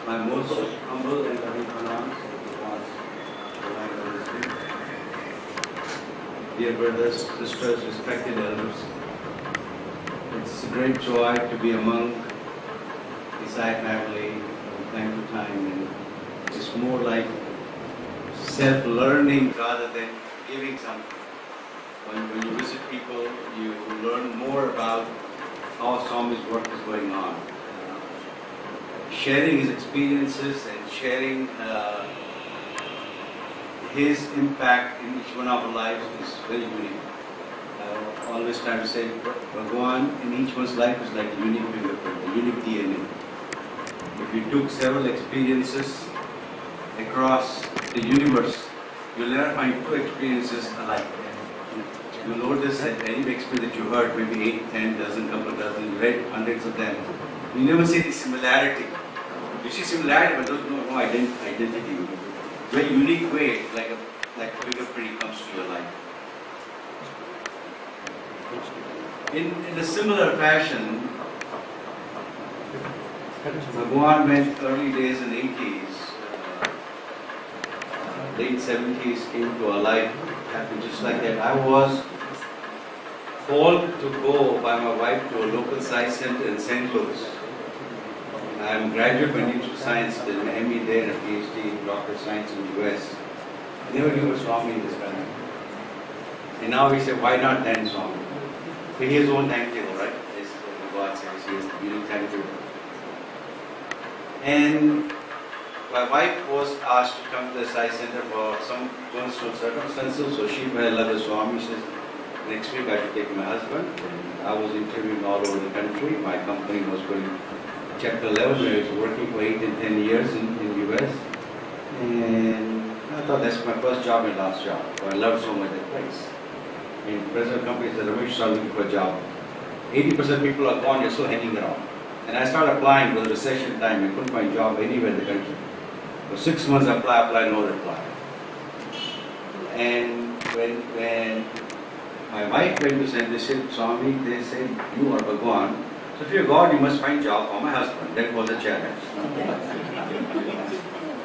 My most humble and loving pranams to Divine Honesty. Dear brothers, sisters, respected elders, it's a great joy to be among the Sai family from time to time, and it's more like self-learning rather than giving something. When you visit people, you learn more about how Swami's work is going on. Sharing his experiences and sharing his impact in each one of our lives is very unique. I always try to say, Bhagwan in each one's life is like a unique fingerprint, a unique DNA. If you took several experiences across the universe, you'll never find two experiences alike. You'll notice that any experience that you heard, maybe 8, 10 dozen, couple dozen, you read hundreds of them, you never see the similarity. You see similarity, but there's no identity. Very unique way, like a fingerprint comes to your life. In a similar fashion, Bhagwan went early days in the 80s, late 70s came to our life, happened just like that. I was called to go by my wife to a local science center in St. Louis. I'm a graduate in Institute of Science, did an ME there and a PhD in Doctor of Science in the US. I never knew a Swami in this country. And now we say, why not then Swami? So he has his own timetable, right? As God says, he has the unique timetable. And my wife was asked to come to the Science Center for some personal circumstances, so she fell in love with Swami. She says, next week I should take my husband. And I was interviewing all over the country. My company was going Chapter 11, where I was working for 8 and 10 years in the US. And I thought that's my first job and last job. So I loved so much that place. In present company said, Ramesh, I'm looking for a job. 80% of people are gone, you're still hanging around. And I started applying for the recession time. I couldn't find a job anywhere in the country. For 6 months, apply, no reply. And when my wife went to send, they said, Swami, they said, you are Bhagwan. So if you're God, you must find a job for my husband. That was a challenge.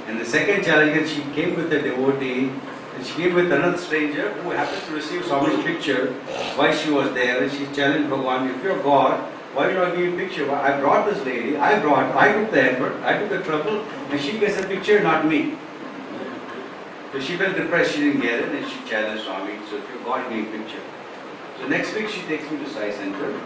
And the second challenge is she came with a devotee, and she came with another stranger who happened to receive Swami's picture while she was there, and she challenged Bhagwan, if you're God, why did I give you a picture? Well, I brought this lady, I took the effort, I took the trouble, and she gets a picture, not me. So she felt depressed, she didn't get it, and she challenged Swami, so if you're God, give me a picture. So next week she takes me to Sai Center.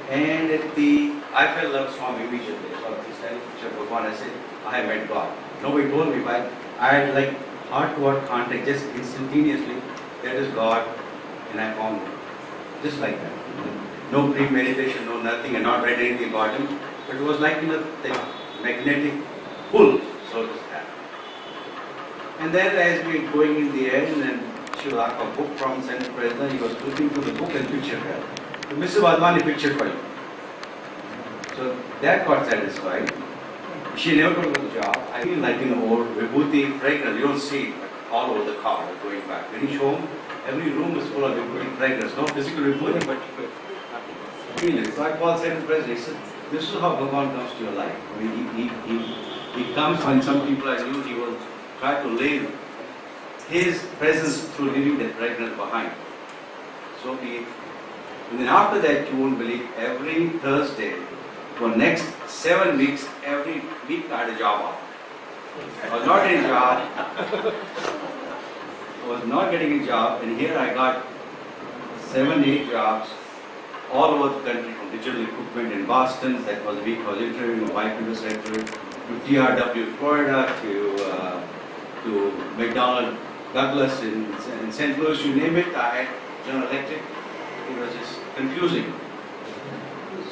And I fell in love with Swami immediately. So this time, Bhagwan, I said, I have met God. Nobody told me, but I had like heart-to-heart contact, just instantaneously. That is God, and I found him. Just like that. No premeditation, no nothing, and not read anything about him. But it was like the magnetic pull, so to speak. And then as we were going in the end, and she was asked a book from Center President, he was looking through the book and picture her. So Mr. Wadhwani picture for you. So that got satisfied. She never got the job. I feel like old vibhuti fragrance. You don't see it all over the car going back. When each home, every room is full of vibhuti fragrance. No physical vibhuti, but you could feel it. So I called Center President. He said, this is how Bhagwan comes to your life. I mean, he comes when some people I knew he will try to leave his presence through leaving that fragrance behind. So and then after that, you won't believe, every Thursday, for next 7 weeks, every week I had a job off. I was not getting a job. I was not getting a job, and here I got 7, 8 jobs all over the country, from digital equipment in Boston, that was the week I was interviewing my wife in the sector, to TRW Florida, to McDonnell Douglas in St. Louis, you name it, I had General Electric. It was just confusing.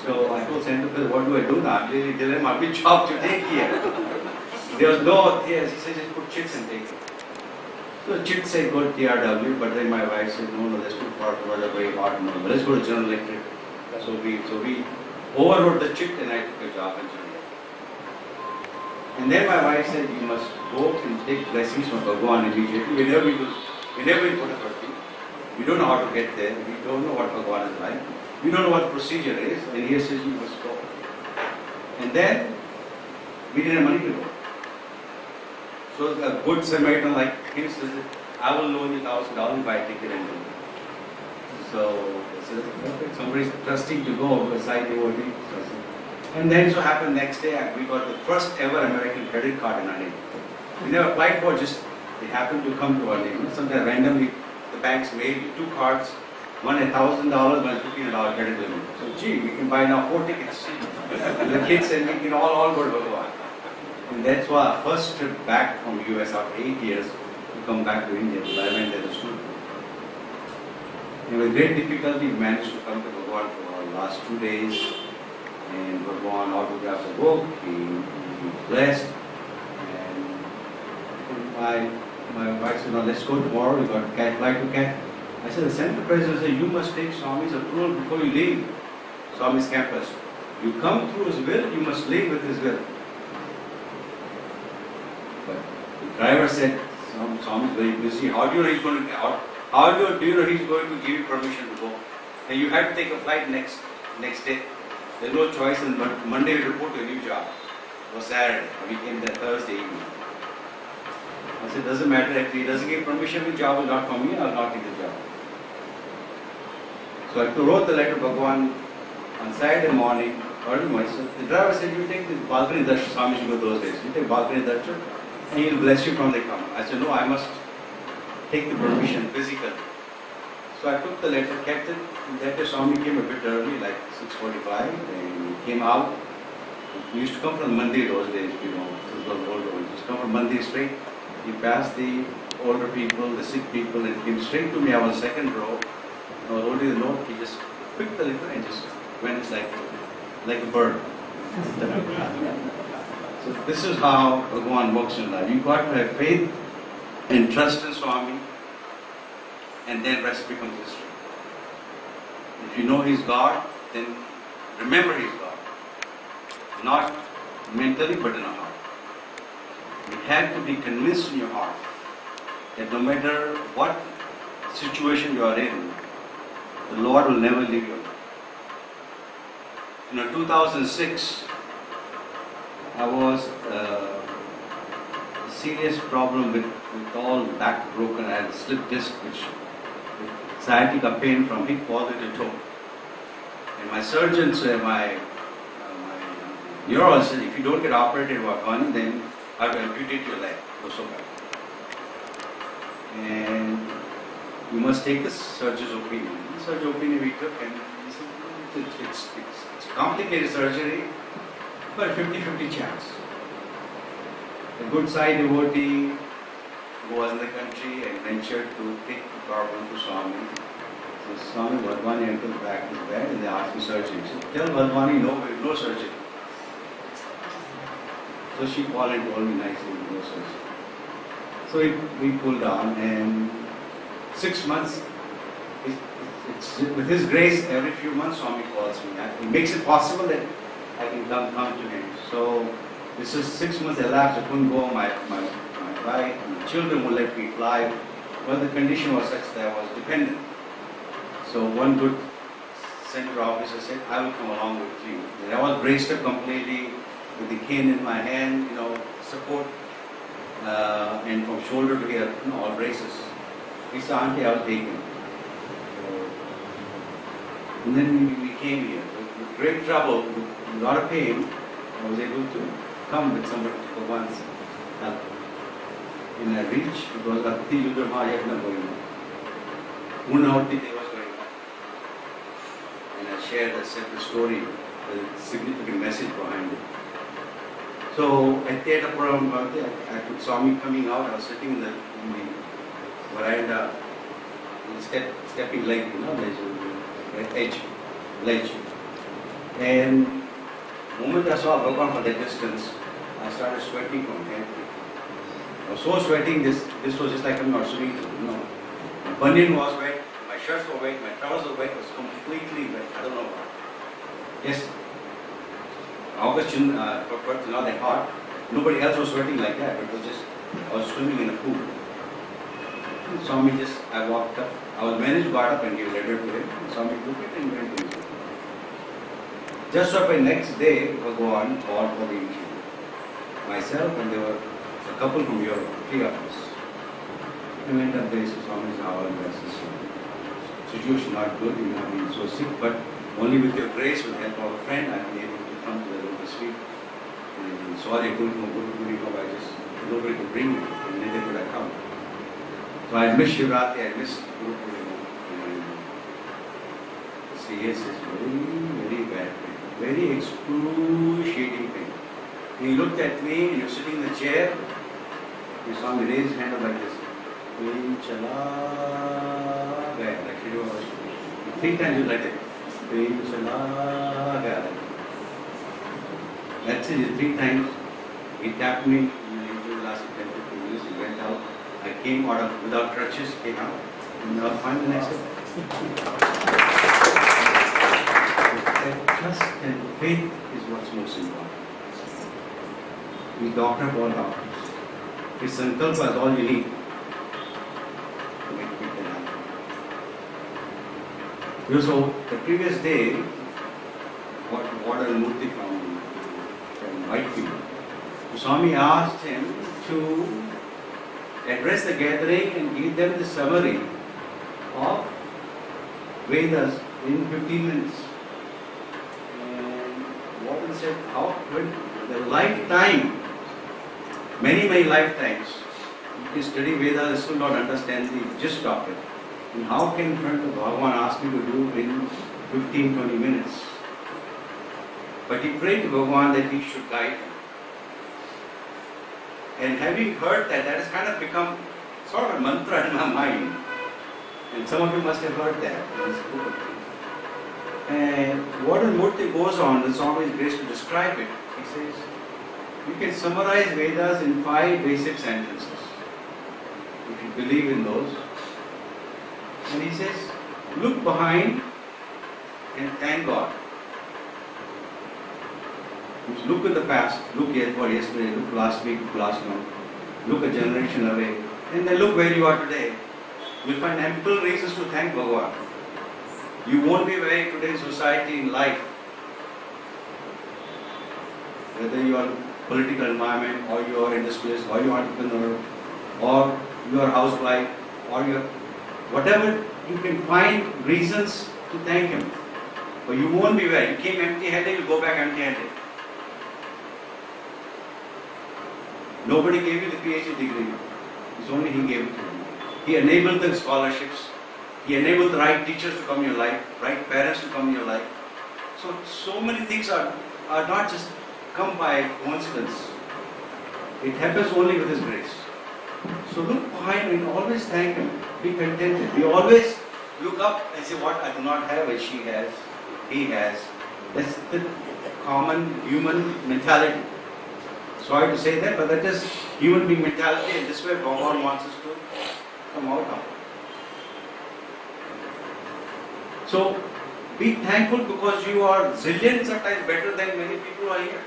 So I told Center President, what do I do now? I'm really dilemma, which job to take here? There was no, yes, he said, just put chits and take it. So chits said, go to TRW, but then my wife said, no, that's too far, the way hard, no, let's go to General Electric. So we overrode the chit and I took a job in General Electric. And then my wife said, you must go and take blessings from Bhagwan immediately. We never been Puttaparthi. We don't know how to get there. We don't know what Bhagwan is like. We don't know what the procedure is. And he says, you must go. And then We didn't have money to go. So a good Samaritan like him says, I will loan you $1,000 buy a ticket and go. So I said, okay, somebody's trusting to go beside devotee. And then so happened next day we got the first ever American credit card in our name. We never applied for, just they happened to come to our name. Sometimes randomly the banks made 2 cards, one $1,000, one $1,500 credit limit. So gee, we can buy now 4 tickets. The kids and we can all go to Wadhwani. And that's why our first trip back from US after 8 years to come back to India. I went as a student. And with great difficulty we managed to come to Wadhwani for our last 2 days. And Wadhwani autographed the book, he blessed. And my wife said, no, let's go tomorrow, we got to fly to Cat. I said, the Center President said, you must take Swami's approval before you leave Swami's campus. You come through his will, you must live with his will. But the driver said, Swami is very busy. How do you know he's going to give you permission to go? And you had to take a flight next day. There's no choice, and Monday we report to a new job. It was Saturday. We came there Thursday evening. I said, doesn't matter, if he doesn't give permission, the job will not come me, I'll not take the job. So I wrote the letter to Bhagwan on Saturday morning, early morning. So the driver said, you take the balcony darshan, Swami Ji those days. You take balcony darshan and he will bless you from the come. I said, no, I must take the permission physically. So I took the letter, kept it. That day Swami came a bit early, like 6:45, and he came out. He used to come from Mandir those days, this was old ones. He used to come from Mandir straight. He passed the older people, the sick people, and came straight to me. I was second row. I was holding the note. He just picked the letter and just went like a bird. So this is how Bhagwan works in life. You've got to have faith and trust in Swami, and then rest becomes history. If you know He's God, then remember He's God. Not mentally, but in our heart. You have to be convinced in your heart that no matter what situation you are in, the Lord will never leave you. In 2006, I was a serious problem with all back broken. I had a slip disc, which sciatica pain from hip all the way to toe. And my surgeon said, my neurologist said, if you don't get operated by Wadhwani, then I will amputate your leg. It was so bad. And you must take the surgeon's opinion. The surgeon's opinion we took, and he said, it's complicated surgery, but 50-50 chance. A good Sai devotee who was in the country and ventured to take the problem to Swami. So Swami Wadhwani entered back his bed and they asked me surgery. He said, tell Wadhwani no surgery. So she called and told me nicely, no surgery. So we pulled on, and 6 months, with His grace, every few months Swami calls me. He makes it possible that I can come to Him. So this is 6 months elapsed. I couldn't go. My wife, my children would let me fly. Well, the condition was such that I was dependent. So one good center officer said, I will come along with you. And I was braced up completely with the cane in my hand, support, and from shoulder to here, all braces. He said, Auntie, I was taken. And then we came here. With great trouble, with a lot of pain, I was able to come with somebody for once. In a reach, it was Bhakti Yudra Mahayagna going on. Munahoti Day was going on. And I shared a simple story with a significant message behind it. So at the end of the program, I could Swami coming out. I was sitting in the veranda, stepping leg, there's ledge. And the moment I saw Bhagavan from that distance, I started sweating from head to foot. I was so sweating, this was just like I'm not swimming. My bunion was wet, my shirts were wet, my trousers were wet, it was completely wet. I don't know why. Yes, August, not that hot. Nobody else was sweating like that, but it was just, I was swimming in a pool. And Swami I walked up, I was managed, got up and gave a letter to him. And Swami took it and went to his. Just so by next day, Bhagwan called for the interview. myself, and there were a couple from Europe, 3 of us. We went up there, so Swami's our situation not good, you have been so sick, but only with your grace, with the help of a friend, I've been able to come to the lotus feet. And sorry, I couldn't go, I just nobody to bring me, and neither could I come. So I miss Shivratri, I miss Guru Purnima. CS is very, very bad pain, very excruciating pain. He looked at me, and he was sitting in the chair, he saw me raise his hand up like this. Pain chala gaya, like Shri was. 3 times you like it. Pain chala gaya. That's it, 3 times. He tapped me, and it lasted 10-15 minutes, he went out. I came out without crutches, came out, and I was fine the next day. Trust and faith is what's most important. We doctor all doctors. His sankalpa is all you need to make people happy. So the previous day, what a Murti from Whitefield. Swami asked him to address the gathering and give them the summary of Vedas in 15 minutes. And what he said, how the lifetime, many lifetimes, you can study Vedas and still not understand the gist of it. And how can in front of Bhagavan ask you to do in 15-20 minutes? But he prayed to Bhagavan that he should guide him. And having heard that, that has kind of become sort of a mantra in my mind. And some of you must have heard that. And what Murti goes on, the Swami is grace to describe it. He says, you can summarize Vedas in 5 basic sentences, if you believe in those. And he says, look behind and thank God. Look at the past, look for yesterday, look last week, look last month, look a generation away, and then look where you are today. You'll find ample reasons to thank Bhagavan. You won't be where today in society, in life. Whether you are political environment, or you are industrialist, or you are entrepreneur, or you are housewife, or you are whatever, you can find reasons to thank Him. But you won't be where. You came empty-handed, you go back empty-handed. Nobody gave you the PhD degree. It's only He gave it to you. He enabled the scholarships. He enabled the right teachers to come in your life, right parents to come in your life. So many things are not just come by coincidence. It happens only with His grace. So look behind and always thank Him. Be contented. We always look up and say, what I do not have, which she has, he has. That's the common human mentality. Sorry to say that, but that is human being mentality, and this way Bhagavan wants us to come out of. So be thankful because you are zillions of times better than many people are here.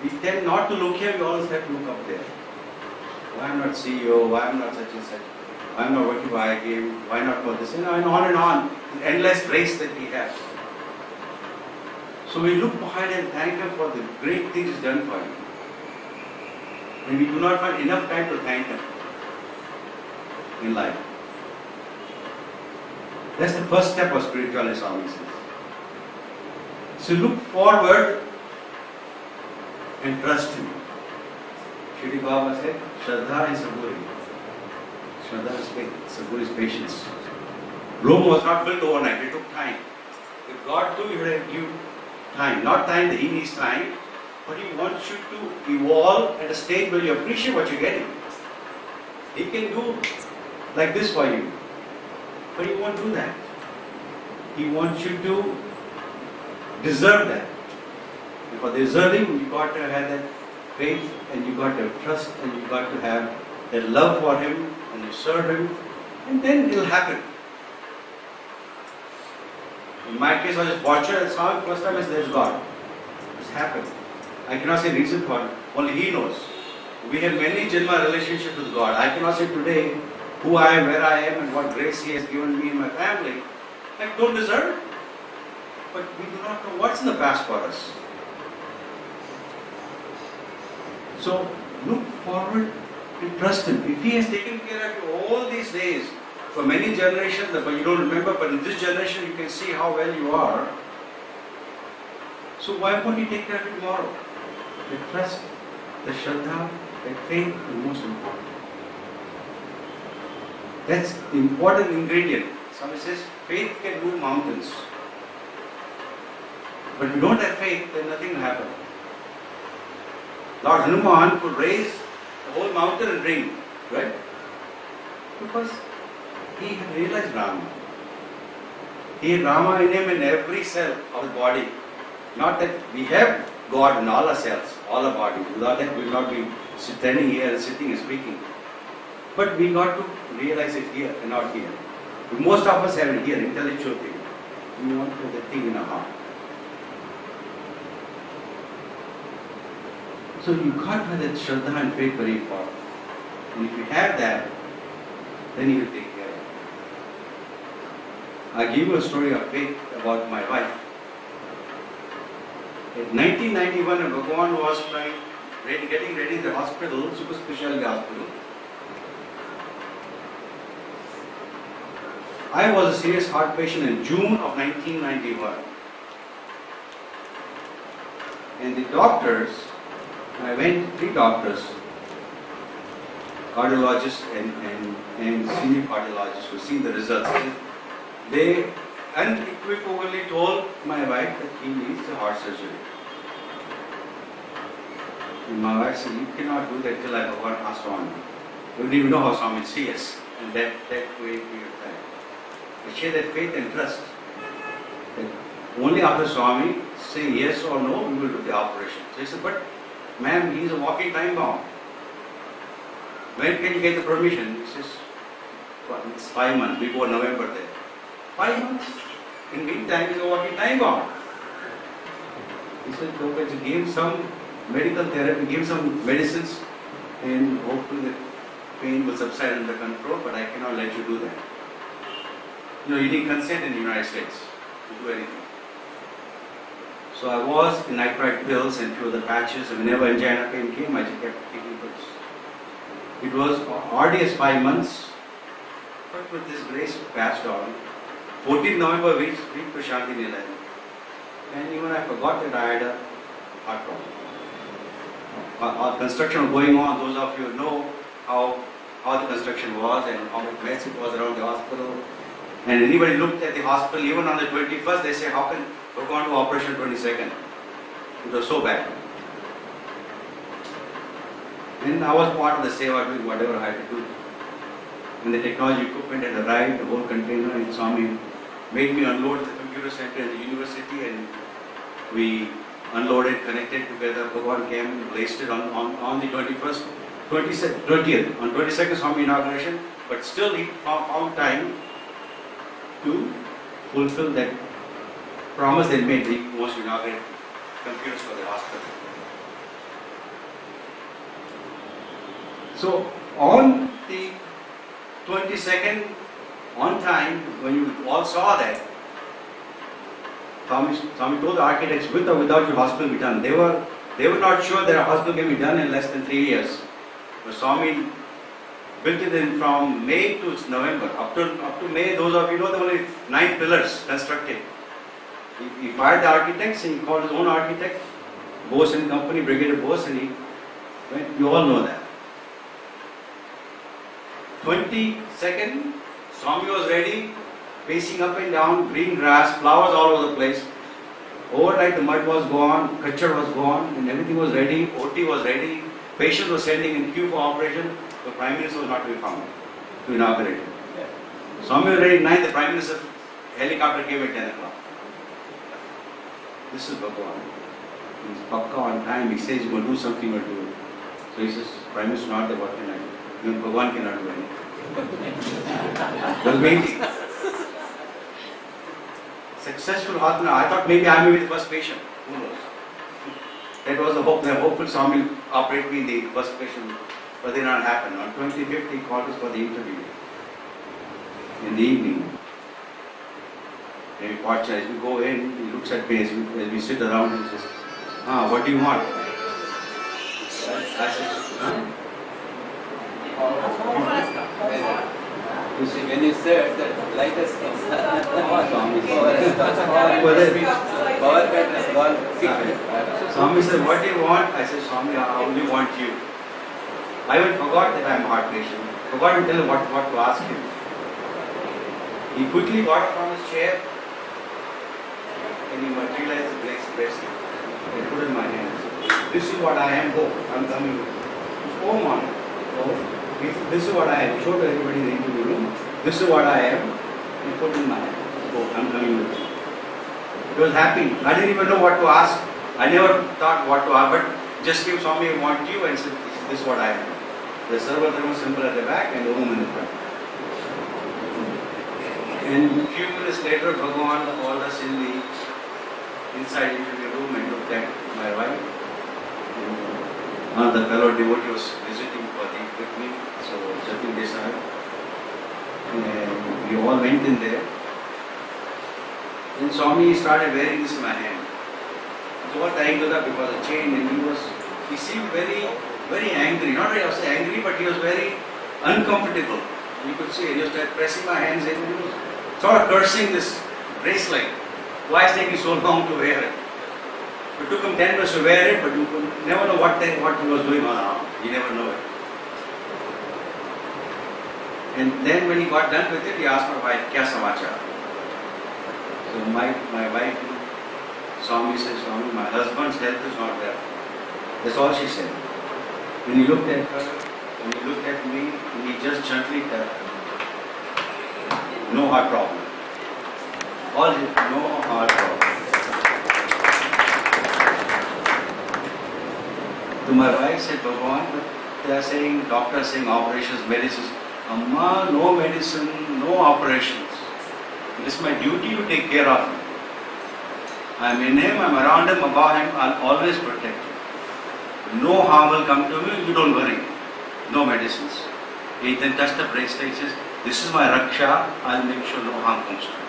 We tend not to look here, we always have to look up there. Why I'm not CEO, why I'm not such and such, why I'm not working for IIM, why not for this, and on, endless race that we have. So we look behind and thank Him for the great things He's done for you. And we do not find enough time to thank Him in life. That's the first step of spirituality, Swami says. So look forward and trust Him. Shri Baba said, Shraddha and Saburi. Shraddha is faith, Saburi is patience. Rome was not built overnight, it took time. If God too, He would have given time. Not time that He needs time, but He wants you to evolve at a stage where you appreciate what you're getting. He can do like this for you, but He won't do that. He wants you to deserve that. And for deserving, you got to have that faith, and you got to trust, and you got to have that love for Him, and you serve Him, and then it will happen. In my case, I was fortunate. It's how the first time I said, there's God. It's happened. I cannot say reason for it. Only He knows. We have many Janma relationships with God. I cannot say today who I am, where I am, and what grace He has given me and my family. I don't deserve it. But we do not know what's in the past for us. So look forward and trust Him. If He has taken care of you all these days, for many generations, but you don't remember, but in this generation you can see how well you are. So why won't He take care of you tomorrow? The trust, the Shraddha, the faith is most important. That's the important ingredient. Somebody says, faith can move mountains. But if you don't have faith, then nothing will happen. Lord Hanuman could raise the whole mountain and bring, right? Because he had realized Rama. He had Rama in him in every cell of the body. Not that we have God in all our cells, all our bodies. Without that, we will not be standing here and sitting and speaking. But we got to realize it here and not here. Most of us have it here, intellectual thing. We want to put the thing in our heart. So you can't have that Shraddha and faith very important. And if you have that, then He will take care of it. I'll give you a story of faith about my wife. In 1991, when Bhagwan was getting ready in the hospital, super specialty hospital, I was a serious heart patient in June of 1991. And the doctors, I went to 3 doctors, cardiologists and senior cardiologists who seen the results. They unequivocally told my wife that he needs a heart surgery. And my wife said, you cannot do that till I have one asked Swami. You don't even know how Swami sees us. And that way we have time. I share that faith and trust. That only after Swami saying yes or no, we will do the operation. So he said, but ma'am, he is a walking time bomb. When can you get the permission? He says, well, it's 5 months before November there. 5 months? In meantime, he's a walking time bomb. He said, okay, give some medical therapy, give some medicines, and hopefully the pain will subside under control, but I cannot let you do that. You need consent in the United States to do anything. So I was, and I tried pills and few of the patches, and whenever angina pain came, I just kept taking pills. It was arduous 5 months, but with this grace passed on. 14th November we reached Prashanti Nilayam. And even I forgot that I had a heart problem. Our construction was going on. Those of you know how the construction was and how much mess it was around the hospital. And anybody looked at the hospital, even on the 21st, they say, how can we go on to operation 22nd? It was so bad. And I was part of the seva, doing whatever I had to do. And the technology equipment had arrived, the whole container, and Swami made me unload the computer center in the university, and we unloaded, connected together. Bhagwan came and placed it on the 20th. On 22nd Swami inauguration, but still he found time to fulfill that promise they made. He wants to inaugurate computers for the hospital. So on the 22nd, on time, when you all saw that, Swami told the architects, with or without your hospital be done. They were not sure that a hospital can be done in less than 3 years. But Swami built it in from May to November. Up to May, those of you know, there were only 9 pillars constructed. He fired the architects, and he called his own architect, Bose and Company, Brigadier Bose, and he went. You all know that. 22nd, Swami was ready, pacing up and down, green grass, flowers all over the place. Overnight the mud was gone, kachar was gone, and everything was ready, OT was ready, patients were standing in queue for operation. The Prime Minister was not to be found to inaugurate it. Swami was ready at 9, the Prime Minister helicopter came at 10 o'clock. This is Bhagwan. He's pakka on time, he says he's going to do something, he'll do it. So he says, Prime Minister not there, what can I do? Even Bhagwan cannot do anything. Was waiting. Successful Hatna. I thought maybe I may be the first patient. Who knows? That was the hope. The hopeful Swami will operate me in the first patient, but it did not happen. On 25th, he called us for the interview in the evening. And we watch as we go in. He looks at me as we sit around and says, what do you want? I said, huh? You see, when you said that lightest things, power factor has gone secret. Swami said, what do you want? I said, Swami, I only want you. I even forgot that I am a heart patient. Forgot to tell him what to ask him. He quickly got up from his chair and he materialized the grace blessing. He put it in my hands. This is what I am. Oh, I'm coming. Oh, man. Oh, this is what I am. Show to everybody in the interview room. This is what I am. He put it in my hand. Oh, I'm coming with you. He was happy. I didn't even know what to ask. I never thought what to ask, but just came Swami, I want you, and said, this is what I am. The Sarva Dharma symbol at the back and the Om in the front. And a few minutes later, Bhagavan called us inside into the room and looked at my wife. One of the fellow devotee was visiting for the with me, so Jatin Desai. And we all went in there. Then Swami started wearing this in my hand. So what tying to that because of chain, and he seemed very, very angry. Not really, I was angry, but he was very uncomfortable. You could see, he was pressing my hands in, and he was sort of cursing this bracelet. Why is it taking so long to wear it? It took him 10 minutes to wear it, but you could never know what he was doing on arm. You never know it. And then when he got done with it, he asked my wife, "Kya samachar?" So my wife, Swami says, "Swami, my husband's health is not there." That's all she said. When he looked at her, when he looked at me, he just gently said, "No heart problem." All no heart problem. To my wife said, "Bhagavan, they are saying, doctors saying operations, medicines. Amma, no medicine, no operations. It is my duty to take care of him. I am in him, I am around him, above him, I will always protect him. No harm will come to me, you don't worry. No medicines." He then touched the bracelet and says, "This is my Raksha, I will make sure no harm comes to him."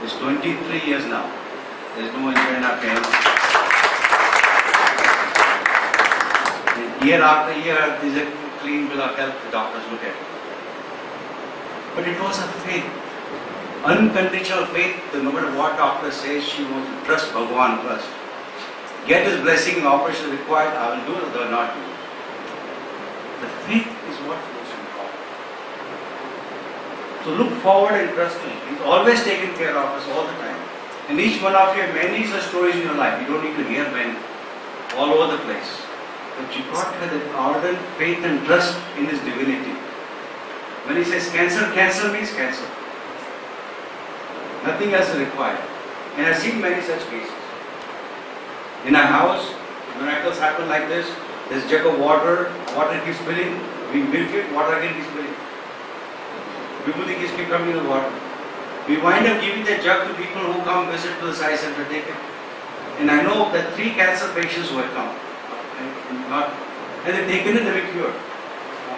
It's 23 years now. There is no injury or pain. Year after year, there is a clean bill of health, the doctors look at it. But it was a faith. Unconditional faith that no matter what doctor says, she wants to trust Bhagavan first. Get his blessing, operation required, I will do it or not do it. The faith is what is most important. So look forward and trust him. He's always taken care of us all the time. And each one of you have many such stories in your life. You don't need to hear many. All over the place. But you got to have that ardent faith and trust in his divinity. When he says cancel, cancel means cancel. Nothing else is required. And I've seen many such cases. In our house, miracles happen like this. There's a jug of water, water keeps spilling. We milk it, water again keeps spilling. Vibhuti keep coming in the water. We wind up giving the jug to people who come visit to the Sai Center, take it. And I know that 3 cancer patients who have come. And they've taken it, they've been cured.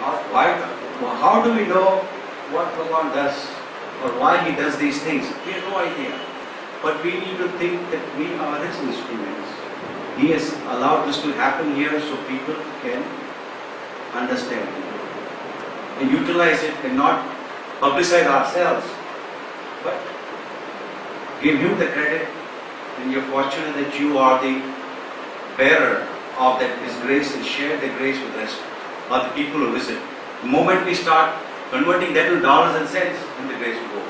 How do we know what Bhagavan does or why he does these things? We have no idea. But we need to think that we are his instruments. He has allowed this to happen here so people can understand and utilize it and not publicize ourselves, but give him the credit. And you're fortunate that you are the bearer of that his grace and share the grace with us or the people who visit. The moment we start converting that to dollars and cents, then the grace will go.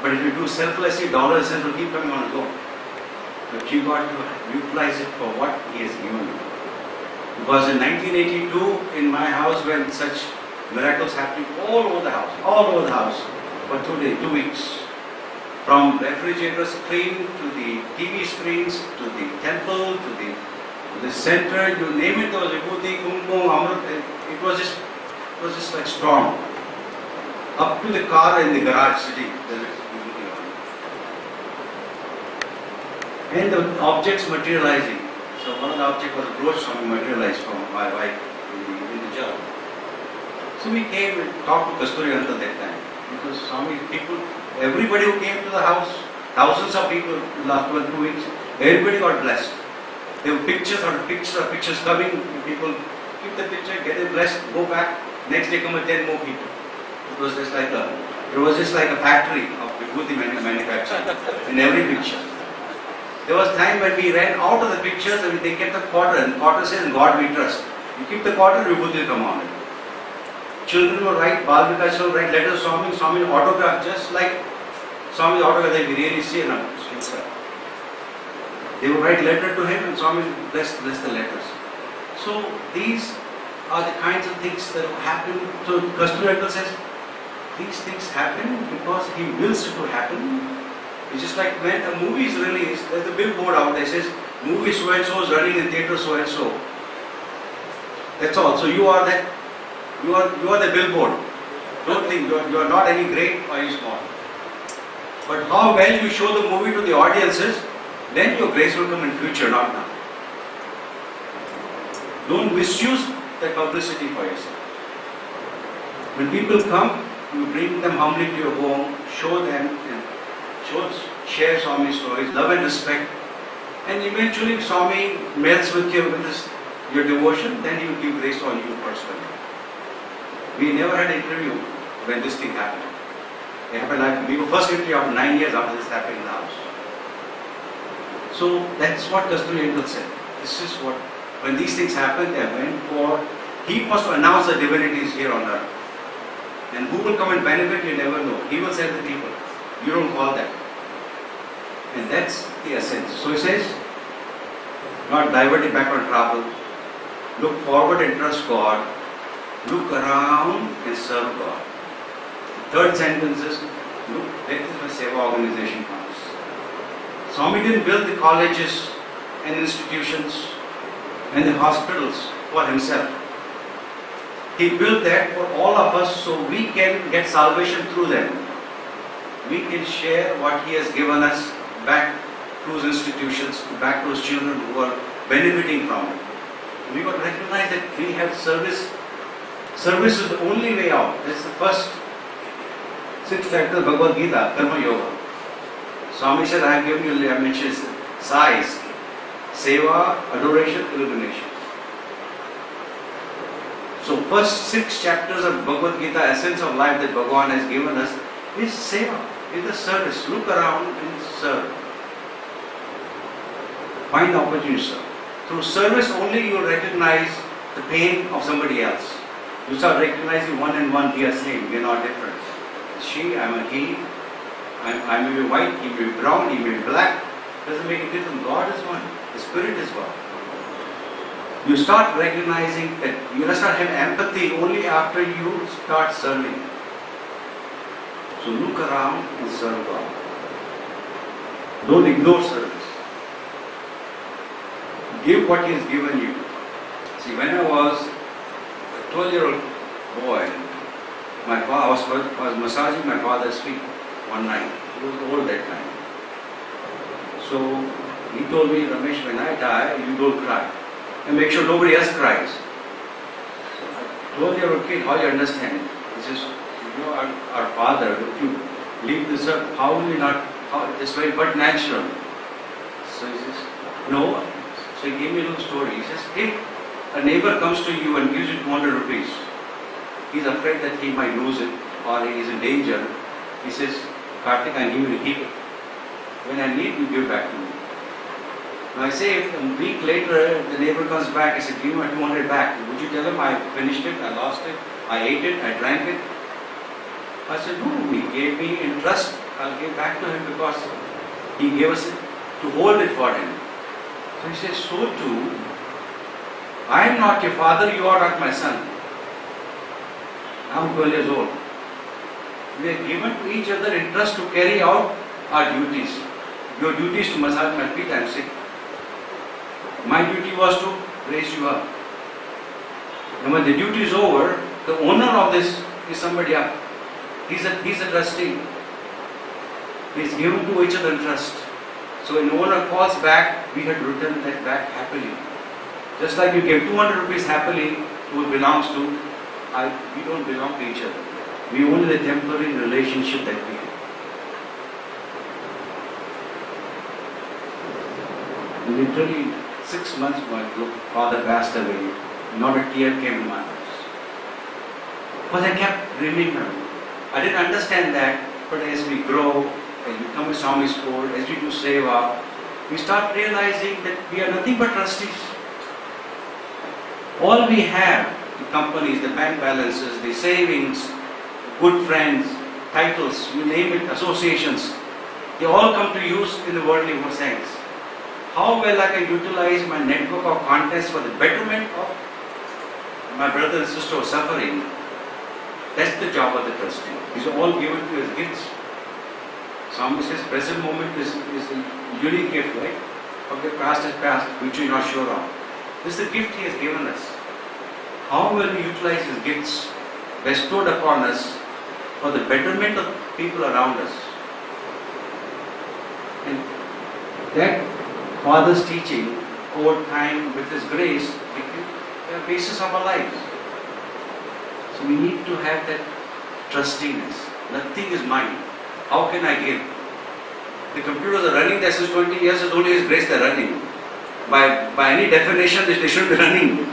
But if you do selflessly, dollars and cents will keep coming on its own. But you got to utilize it for what he has given you. Because in 1982, in my house, when such miracles happening all over the house, for 2 weeks. From refrigerator screen to the TV screens, to the temple, to the center, you name it, there was Vibhuti, Kumkum, Amrit, it was just like storm. Up to the car in the garage sitting, there is Vibhuti on. And the objects materializing. So one of the objects was a brooch Swami materialized from my wife in the jug. So we came and talked to Kasturi until that time. Because Swami, people, everybody who came to the house, thousands of people in the last 2 weeks, everybody got blessed. There were pictures after pictures coming. People keep the picture, get it blessed, go back. Next day come with 10 more people. It was just like a factory of vibhuti manufacturing in every picture. There was time when we ran out of the pictures and they kept the quarter, and quarter says, "In God we trust." You keep the quarter, vibhuti will come on. Children will write, Bal Vikas will write letters to Swami, Swami autograph, just like Swami autograph that we really see now. They will write letter to him and Swami will bless the letters. So these are the kinds of things that happen. So Kasturi Uncle says, these things happen because he wills it to happen. It's just like when a movie is released, there's a billboard out there says, movie so and so is running in theatre so and so. That's all. So you are that. You are the billboard. Don't think you are not any great or any small. But how well you show the movie to the audiences, then your grace will come in future, not now. Don't misuse that publicity for yourself. When people come, you bring them humbly to your home, show them, share Swami stories, love and respect, and eventually Swami melts with your devotion, then he will give grace on you personally. We never had an interview when this thing happened. It happened like we were first interview after 9 years after this happened in the house. So that's what Kasturi Uncle said. This is what, when these things happen, they went for, he was to announce the divinities here on earth. And who will come and benefit, you never know. He will send the people. You don't call that. And that's the essence. So he says, not diverted back on travel. Look forward and trust God. Look around and serve God. The third sentence is, look, that is where Seva organization comes. Swami didn't build the colleges and institutions and the hospitals for himself. He built that for all of us so we can get salvation through them. We can share what he has given us back to his institutions, back to his children who are benefiting from it. We got to recognize that we have service. Service is the only way out. That's the first 6 chapters of Bhagavad Gita, Karma Yoga. Swami said, I have given you mentions size, seva, adoration, illumination. So first 6 chapters of Bhagavad Gita, essence of life that Bhagavan has given us, is seva, is the service. Look around and serve. Find the opportunity to serve. Through service only you will recognize the pain of somebody else. You start recognizing one and one, we are same, we are not different. She, I am a he, I may be white, he may be brown, he may be black. Doesn't make a difference. God is one. The Spirit is one. You start recognizing that you start having empathy only after you start serving. So look around and serve God. Don't ignore service. Give what He has given you. See, when I was a 12-year-old boy, I was massaging my father's feet one night. He was old that time. So he told me, Ramesh, when I die, you don't cry. And make sure nobody else cries. So I 12-year-old kid, how you understand? He says, you know, our father, if you leave this earth, how will we not, it's very but natural. So he says, no. So he gave me a little story. He says, if a neighbor comes to you and gives you 200 rupees, he's afraid that he might lose it or he is in danger. He says, Karthik, I need you to keep it. When I need, you give back to me. Now I say, if a week later the neighbor comes back, I said, give me my 200 back. Would you tell him I finished it, I lost it, I ate it, I drank it? I said, no, he gave me in trust. I'll give back to him because he gave us it to hold it for him. So he says, so too, I am not your father, you are not my son. I am 12 years old. We are given to each other in trust to carry out our duties. Your duty is to massage my feet, I am sick. My duty was to raise you up. And when the duty is over, the owner of this is somebody else. He's a trustee. He's given to each other in trust. So when the owner calls back, we had to return that back happily. Just like you gave 200 rupees happily to who belongs to, we don't belong to each other. We only the temporary relationship that we have. Literally 6 months my father passed away, not a tear came in my eyes. But I kept remembering. I didn't understand that, but as we grow, as we come to Swami school, as we do seva, we start realizing that we are nothing but trustees. All we have, the companies, the bank balances, the savings, good friends, titles, you name it, associations, they all come to use in the worldly sense. How well I can utilize my network of contacts for the betterment of my brother and sister who are suffering, that's the job of the trustee. These are all given to as gifts. Swami says present moment is a unique gift, right? Okay, past is past, which we are not sure of. This is the gift he has given us. How will we utilize his gifts bestowed upon us for the betterment of people around us? And that Father's teaching over time with his grace became the basis of our lives. So we need to have that trustiness. Nothing is mine. How can I give? The computers are running there since 20 years, it's only his grace they're running. By any definition, they should be running.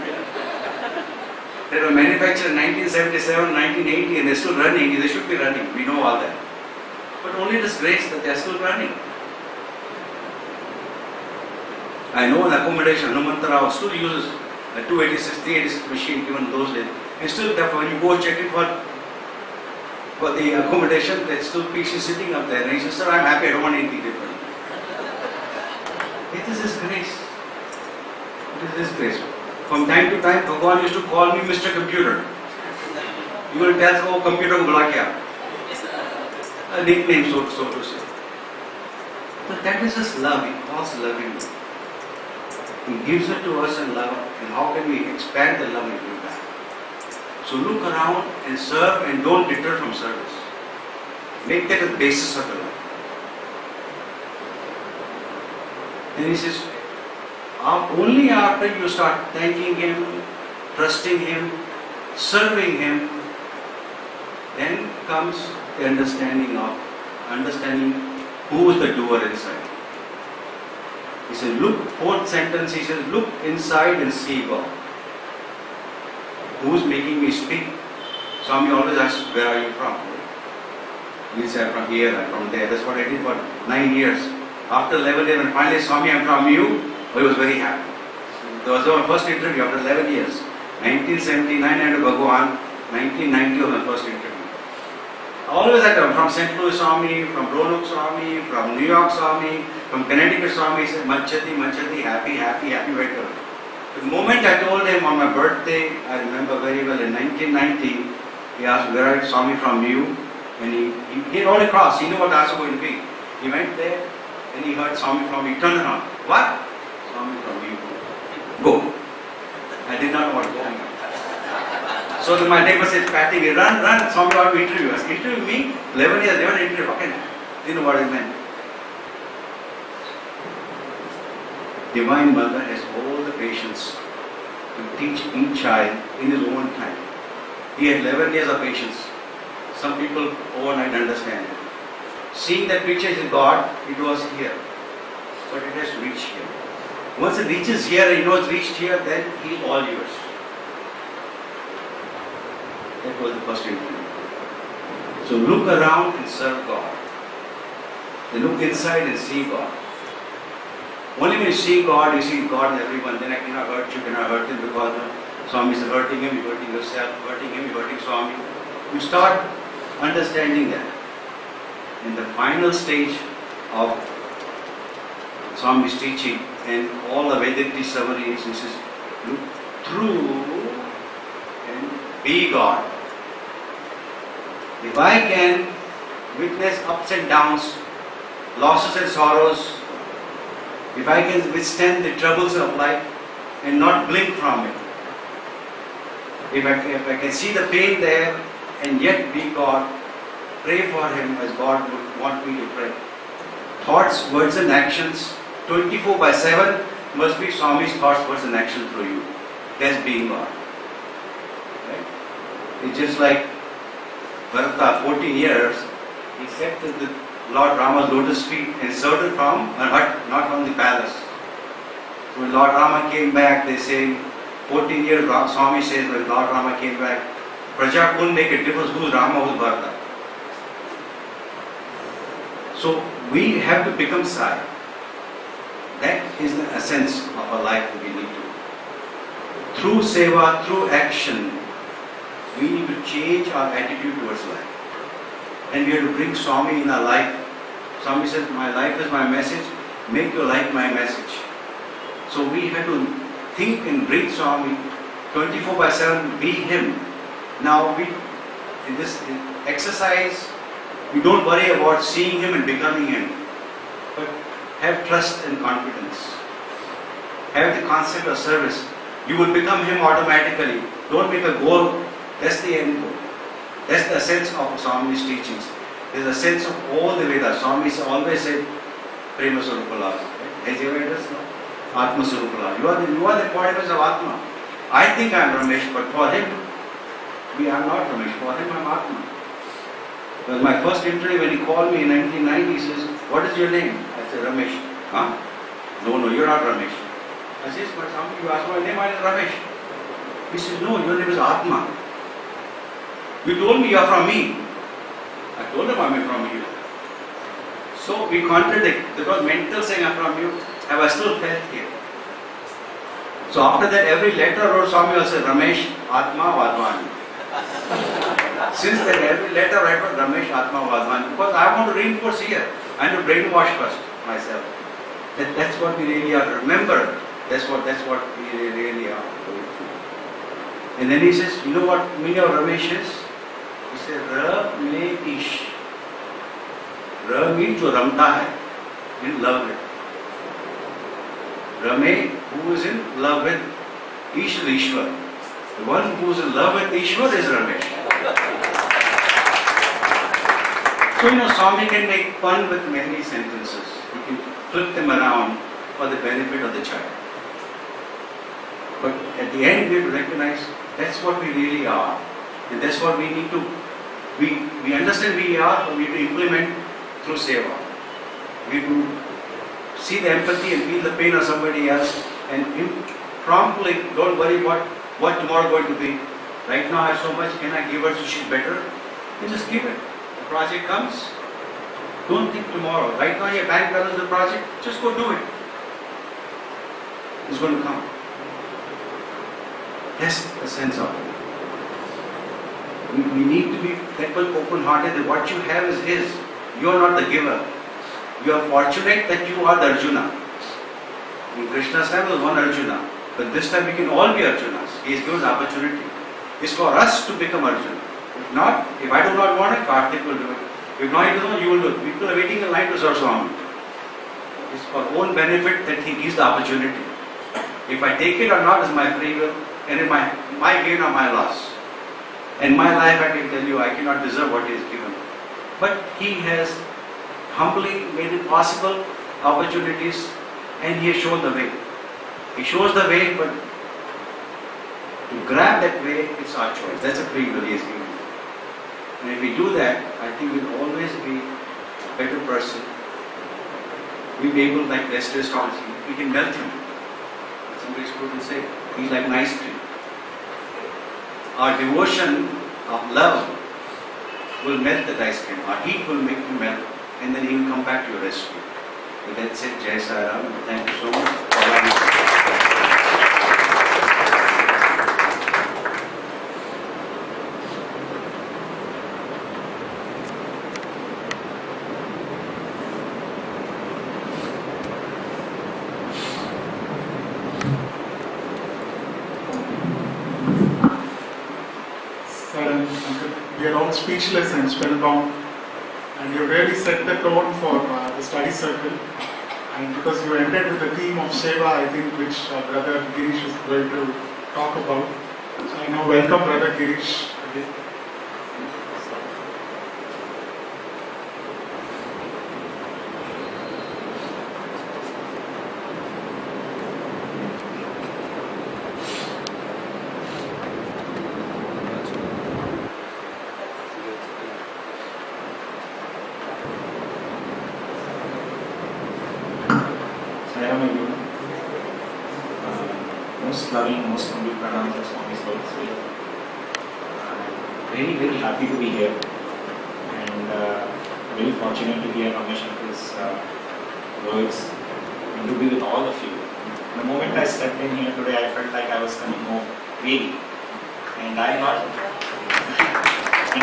They were manufactured in 1977, 1980 and they're still running, they should be running. We know all that. But only this grace that they're still running. I know an accommodation, Hanumantarao still uses a 286, 386 machine given those days. And still, therefore, when you go check it for the accommodation, there's still PC sitting up there. And he says, sir, I'm happy, I don't want anything different. It is his grace. It is his grace. From time to time, Bhagavan used to call me Mr. Computer. You will tell, oh, computer ko bula kya? A nickname, so to say. But that is just love. He calls loving. He gives it to us in love, and how can we expand the love and give back? So look around and serve and don't deter from service. Make that the basis of your life. And he says, only after you start thanking him, trusting him, serving him, then comes the understanding who is the doer inside. He says, look, fourth sentence, he says, look inside and see God. Who is making me speak? Swami always asks, where are you from? He said, I'm from here, I'm from there. That's what I did for 9 years. After 11 years, and finally, Swami, I'm from you, I was very happy. That was my first interview after 11 years. 1979, I went to Bhagwan. 1990 was my first interview. Always I come from St. Louis Swami, from Roanoke Swami, from New York Swami, from Connecticut Swami. He said, Manchati, happy, welcome. The moment I told him on my birthday, I remember very well, in 1990, he asked, where are Swami from you? And he had already crossed, he knew what answer was going to be. He went there and he heard Swami from me, turned around. What? Swami from you. Go. I did not know what going on. So my neighbor said, patting me, run, Swami want to interview us. Interview me? 11 years, never interview. How can I? Didn't know what it meant. Divine Mother has all the patience to teach each child in his own time. He had 11 years of patience. Some people overnight understand it. Seeing that picture is God, it was here. But it has to reach here. Once it reaches here, you know it's reached here, then He is all yours. That was the first interview. So look around and serve God. Then look inside and see God. Only when you see God in everyone, then I cannot hurt you, cannot hurt him because Swami is hurting him, you're hurting yourself, hurting him, you're hurting Swami. You start understanding that. In the final stage of Swami's teaching and all the Vedic summaries, he says, look through and be God. If I can witness ups and downs, losses and sorrows, if I can withstand the troubles of life and not blink from it, if I can see the pain there and yet be God, pray for him as God would want me to pray. Thoughts, words and actions, 24/7 must be Swami's thoughts, words and action through you. That's being God. Right? It's just like Bharata, 14 years, he sat to the Lord Rama's lotus feet and served it from a hut, not from the palace. When Lord Rama came back, they say, 14 years, Swami says, when Lord Rama came back, Praja couldn't make a difference who's Rama, who's Bharata. So we have to become Sai. That is the essence of our life that we need to. Through seva, through action, we need to change our attitude towards life. And we have to bring Swami in our life. Swami says, my life is my message, make your life my message. So we have to think and bring Swami 24/7, be Him. Now in this exercise, we don't worry about seeing Him and becoming Him. But have trust and confidence. Have the concept of service. You will become Him automatically. Don't make a goal. That's the end goal. That's the essence of Swami's teachings. There's a sense of all the Vedas. Swami always said, Prema Surupala. Has you read this? Atma Surupala. You are the embodiment of Atma. I think I am Ramesh, but for him, we are not Ramesh. For him, I am Atma. Because my first interview, when he called me in 1990, he says, what is your name? I said, Ramesh. Huh? No, you're not Ramesh. I said, but somebody, you asked my name, I said, Ramesh. He says, no, your name is Atma. You told me you are from me. I told him I am from you. So we contradict, because mental saying I am from you, have I still felt here? So after that, every letter I wrote, Swami will say, Ramesh, Atma, Wadhwani. Since then, every letter I wrote, Ramesh, Atma, Wadhwani, because I want to reinforce here. I want to brainwash first myself. That's what we really are. Remember, that's what we really are. And then he says, you know what meaning of Ramesh is? He said, Ramesh. Ra means jo ramta hai, in love with. Rame, who is in love with Ishwar. The one who is in love with Ishwar is Ramesh. So, Swami can make fun with many sentences. He can flip them around for the benefit of the child. But at the end, we have to recognize that's what we really are. And that's what we need to, we understand we are, but we have to implement through seva. We have to see the empathy and feel the pain of somebody else and promptly, don't worry what tomorrow is going to be. Right now I have so much, can I give her so she's better? You just give it. The project comes. Don't think tomorrow. Right now your bank balance the project, just go do it. It's going to come. That's the sense of it. We need to be that much open-hearted that what you have is His. You are not the giver. You are fortunate that you are the Arjuna. In Krishna's time there was one Arjuna. But this time we can all be Arjunas. He has given us opportunity. It's for us to become Arjuna. If not, if I do not want it, Karthik will do it. If not, you will do it. People are waiting in line to serve Swami. It's for own benefit that He gives the opportunity. If I take it or not is my free will, and in my gain or my loss. In my life, I can tell you, I cannot deserve what He has given. But He has humbly made it possible, opportunities, and He has shown the way. He shows the way, but to grab that way, it's our choice. That's a free will He has given. And if we do that, I think we'll always be a better person. We'll be able, like Lester Strong, we can melt him. Somebody would say, he's like an ice cream. Our devotion of love will melt that ice cream. Our heat will make him melt, and then he will come back to your rescue. With that said, Jai Sai Ram. Thank you so much for allowing me to we are all speechless and spellbound, and you really set the tone for the study circle. And because you ended with the theme of Seva, I think, which Brother Girish is going to talk about. So I now welcome Brother Girish again. most loving, most humble pranams of Swami Soorya. Very, very happy to be here, and very fortunate to hear Ramesh uncle's words and to be with all of you. The moment I stepped in here today, I felt like I was coming home, really. And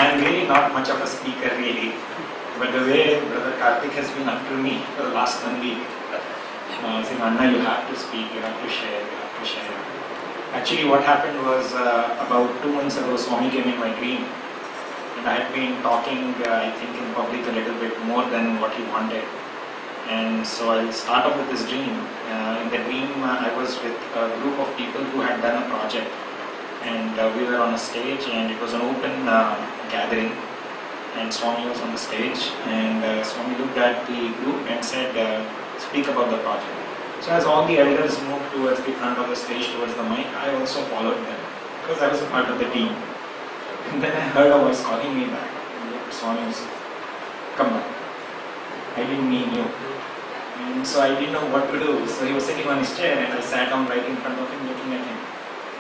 I'm really not much of a speaker, really. But the way Brother Karthik has been up to me for the last 1 week, saying, Anna, you have to speak, you have to share, you have to share. Actually, what happened was about 2 months ago, Swami came in my dream. And I had been talking, I think, in public a little bit more than what he wanted. And so I'll start off with this dream. In the dream, I was with a group of people who had done a project. And we were on a stage, and it was an open gathering. And Swami was on the stage, and Swami looked at the group and said, speak about the project. So as all the elders moved towards the front of the stage, towards the mic, I also followed them, because I was a part of the team. And then I heard a voice calling me back. Swami was, come back. I didn't mean you. And so I didn't know what to do. So he was sitting on his chair, and I sat down right in front of him, looking at him.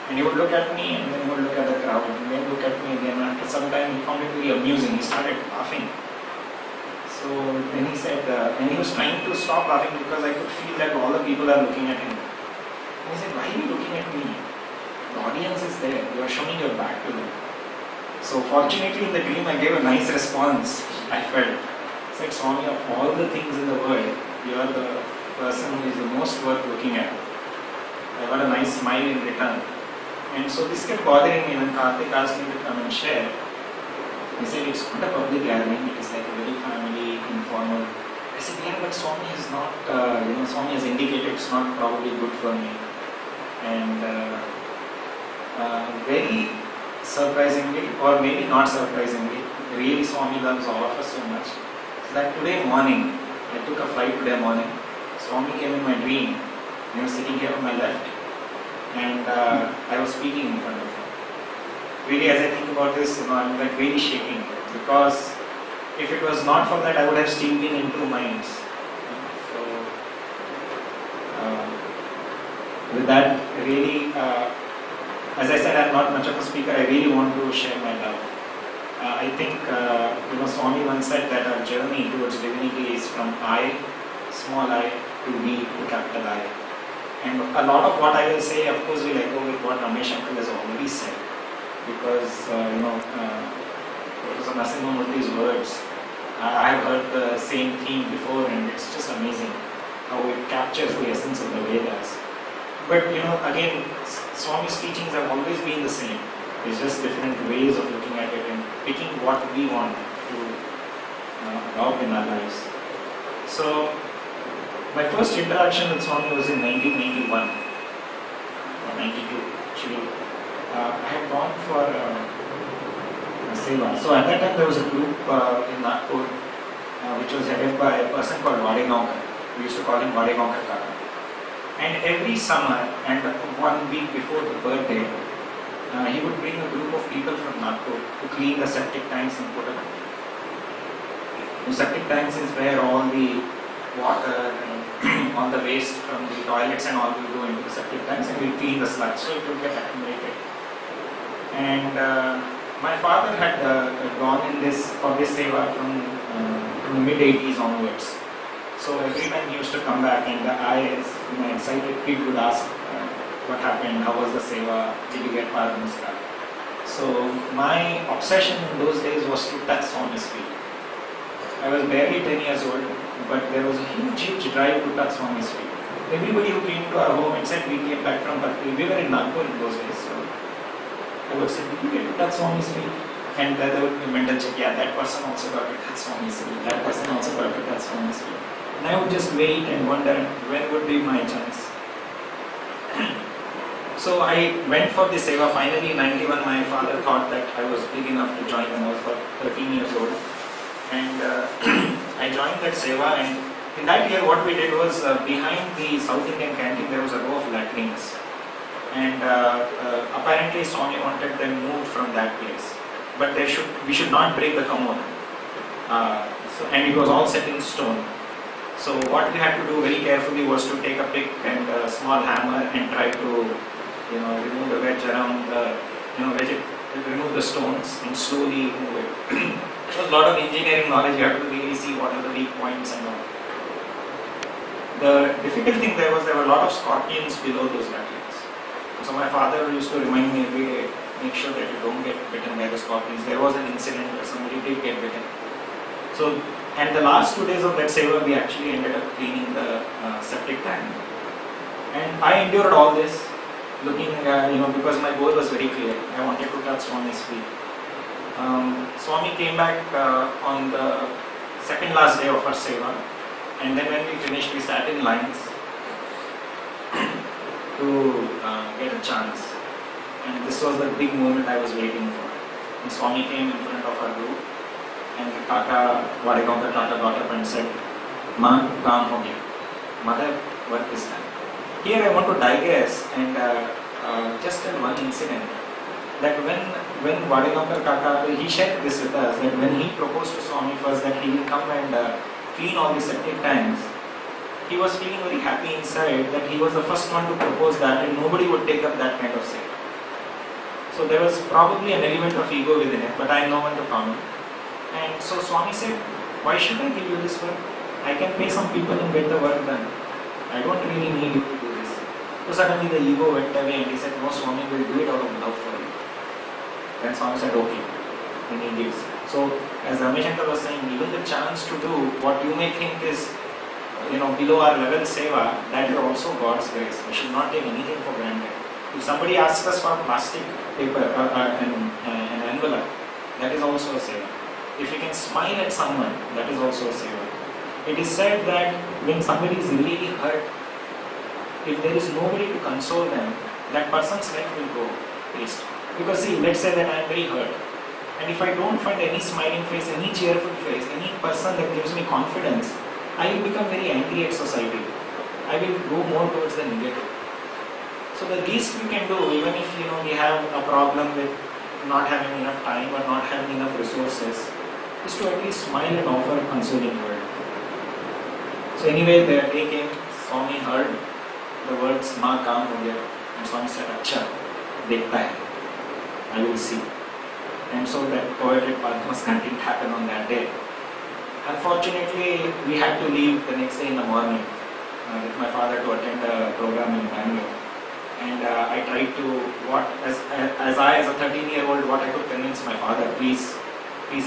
And he would look at me, and then he would look at the crowd, and then look at me again. After some time, he found it very amusing. He started laughing. So then he said, and he was trying to stop laughing because I could feel that all the people are looking at him. And he said, why are you looking at me? The audience is there. You are showing your back to them. So fortunately, in the dream, I gave a nice response. I felt. I said, Swami, of all the things in the world, you are the person who is the most worth looking at. I got a nice smile in return. And so this kept bothering me when Karthik asked me to come and share. He said, it's not a public gathering, it is like a very family, informal. I said, yeah, but Swami is not, Swami has indicated it's not probably good for me. And very surprisingly, or maybe not surprisingly, really Swami loves all of us so much, so that today morning, I took a flight today morning. Swami came in my dream. He was sitting here on my left. And I was speaking in front of him. Really, as I think about this, I'm like really shaking, because if it was not for that, I would have still been in 2 minds. So, with that, really, as I said, I'm not much of a speaker. I really want to share my love. I think, Swami once said that our journey towards divinity is from I, small I, to V, to capital I. And a lot of what I will say, of course, will echo with what Ramesh uncle has already said. Because, Professor Narayanan's words, I have heard the same theme before, and it's just amazing how it captures the essence of the Vedas. But, again, Swami's teachings have always been the same. It's just different ways of looking at it and picking what we want to adopt in our lives. So, my first interaction with Swami was in 1991 or 92 actually. I had gone for a seva. So at that time there was a group in Nagpur which was headed by a person called Wadhwani. We used to call him Wadhwani Kaka. And every summer and 1 week before the birthday, he would bring a group of people from Nagpur to clean the septic tanks in Kotak. The septic tanks is where all the water and all the waste from the toilets and all will go into the septic tanks, and we'll clean the sludge, so it will get accumulated. And my father had gone in this for this seva from the mid-80s onwards. So every time he used to come back, and I, as an excited kid, would ask what happened, how was the seva, did you get Paramahansa? So my obsession in those days was to touch Swami's feet. I was barely 10 years old, but there was a huge drive to touch Swami's feet. Everybody who came to our home, except we came back from Bhakti, we were in Nagpur in those days, so I would say, did you get to touch Swami's feet? And there would be mental check, yeah, that person also got to touch Swami's feet, that person also got to touch Swami's feet. And I would just wait and wonder when would be my chance. So I went for the seva. Finally in 91 my father thought that I was big enough to join him. I was 13 years old. And I joined that seva, and in that year what we did was behind the South Indian canteen there was a row of latrines. And apparently Swami wanted them moved from that place. But we should not break the commode. And it was all set in stone. So what we had to do very carefully was to take a pick and a small hammer and try to remove the wedge around the, remove the stones and slowly move it. So a lot of engineering knowledge, you have to really see what are the weak points and all. The difficult thing there were a lot of scorpions below those ratlins. So my father used to remind me every day, make sure that you don't get bitten by the scorpions. There was an incident where somebody did get bitten. So, and the last 2 days of that seva, we actually ended up cleaning the septic tank. And I endured all this, looking, because my goal was very clear. I wanted to touch Swami's feet. Swami came back on the second last day of our seva, and then when we finished, we sat in lines to get a chance. And this was the big moment I was waiting for. And Swami came in front of our group, and the Kaka, Wadegaonkar Kaka got up and said, "Ma, kaam ho gaya." Mother, what is that? Here I want to digress and just tell one incident. That when Wadhwani Kaka, he shared this with us, that when he proposed to Swami first that he will come and clean all the septic tanks, he was feeling very happy inside that he was the first one to propose that and nobody would take up that kind of thing. So there was probably an element of ego within it, but I know when to comment. And so Swami said, why should I give you this work? I can pay some people and get the work done. I don't really need you to do this. So suddenly the ego went away and he said, no, Swami will do it out of love for you. Then Swami said, okay. And he gives. So as Ramesh was saying, even the chance to do what you may think is below our level seva, that is also God's grace. We should not take anything for granted. If somebody asks us for plastic paper an envelope, that is also a seva. If you can smile at someone, that is also a seva. It is said that when somebody is really hurt, if there is nobody to console them, that person's life will go waste. Because see, let's say that I am very hurt, and if I don't find any smiling face, any cheerful face, any person that gives me confidence, I will become very angry at society. I will go more towards the negative. So the least we can do, even if we have a problem with not having enough time or not having enough resources, is to at least smile and offer a consoling word. So anyway, the day came, Swami heard the words "Ma kaam ho gaya," and Swami said, "Acha, dekhta hai, I will see." And so that poetry Padmas didn't happen on that day. Unfortunately, we had to leave the next day in the morning with my father to attend a program in Bangalore. And I tried to, as a 13-year-old, what I could convince my father, please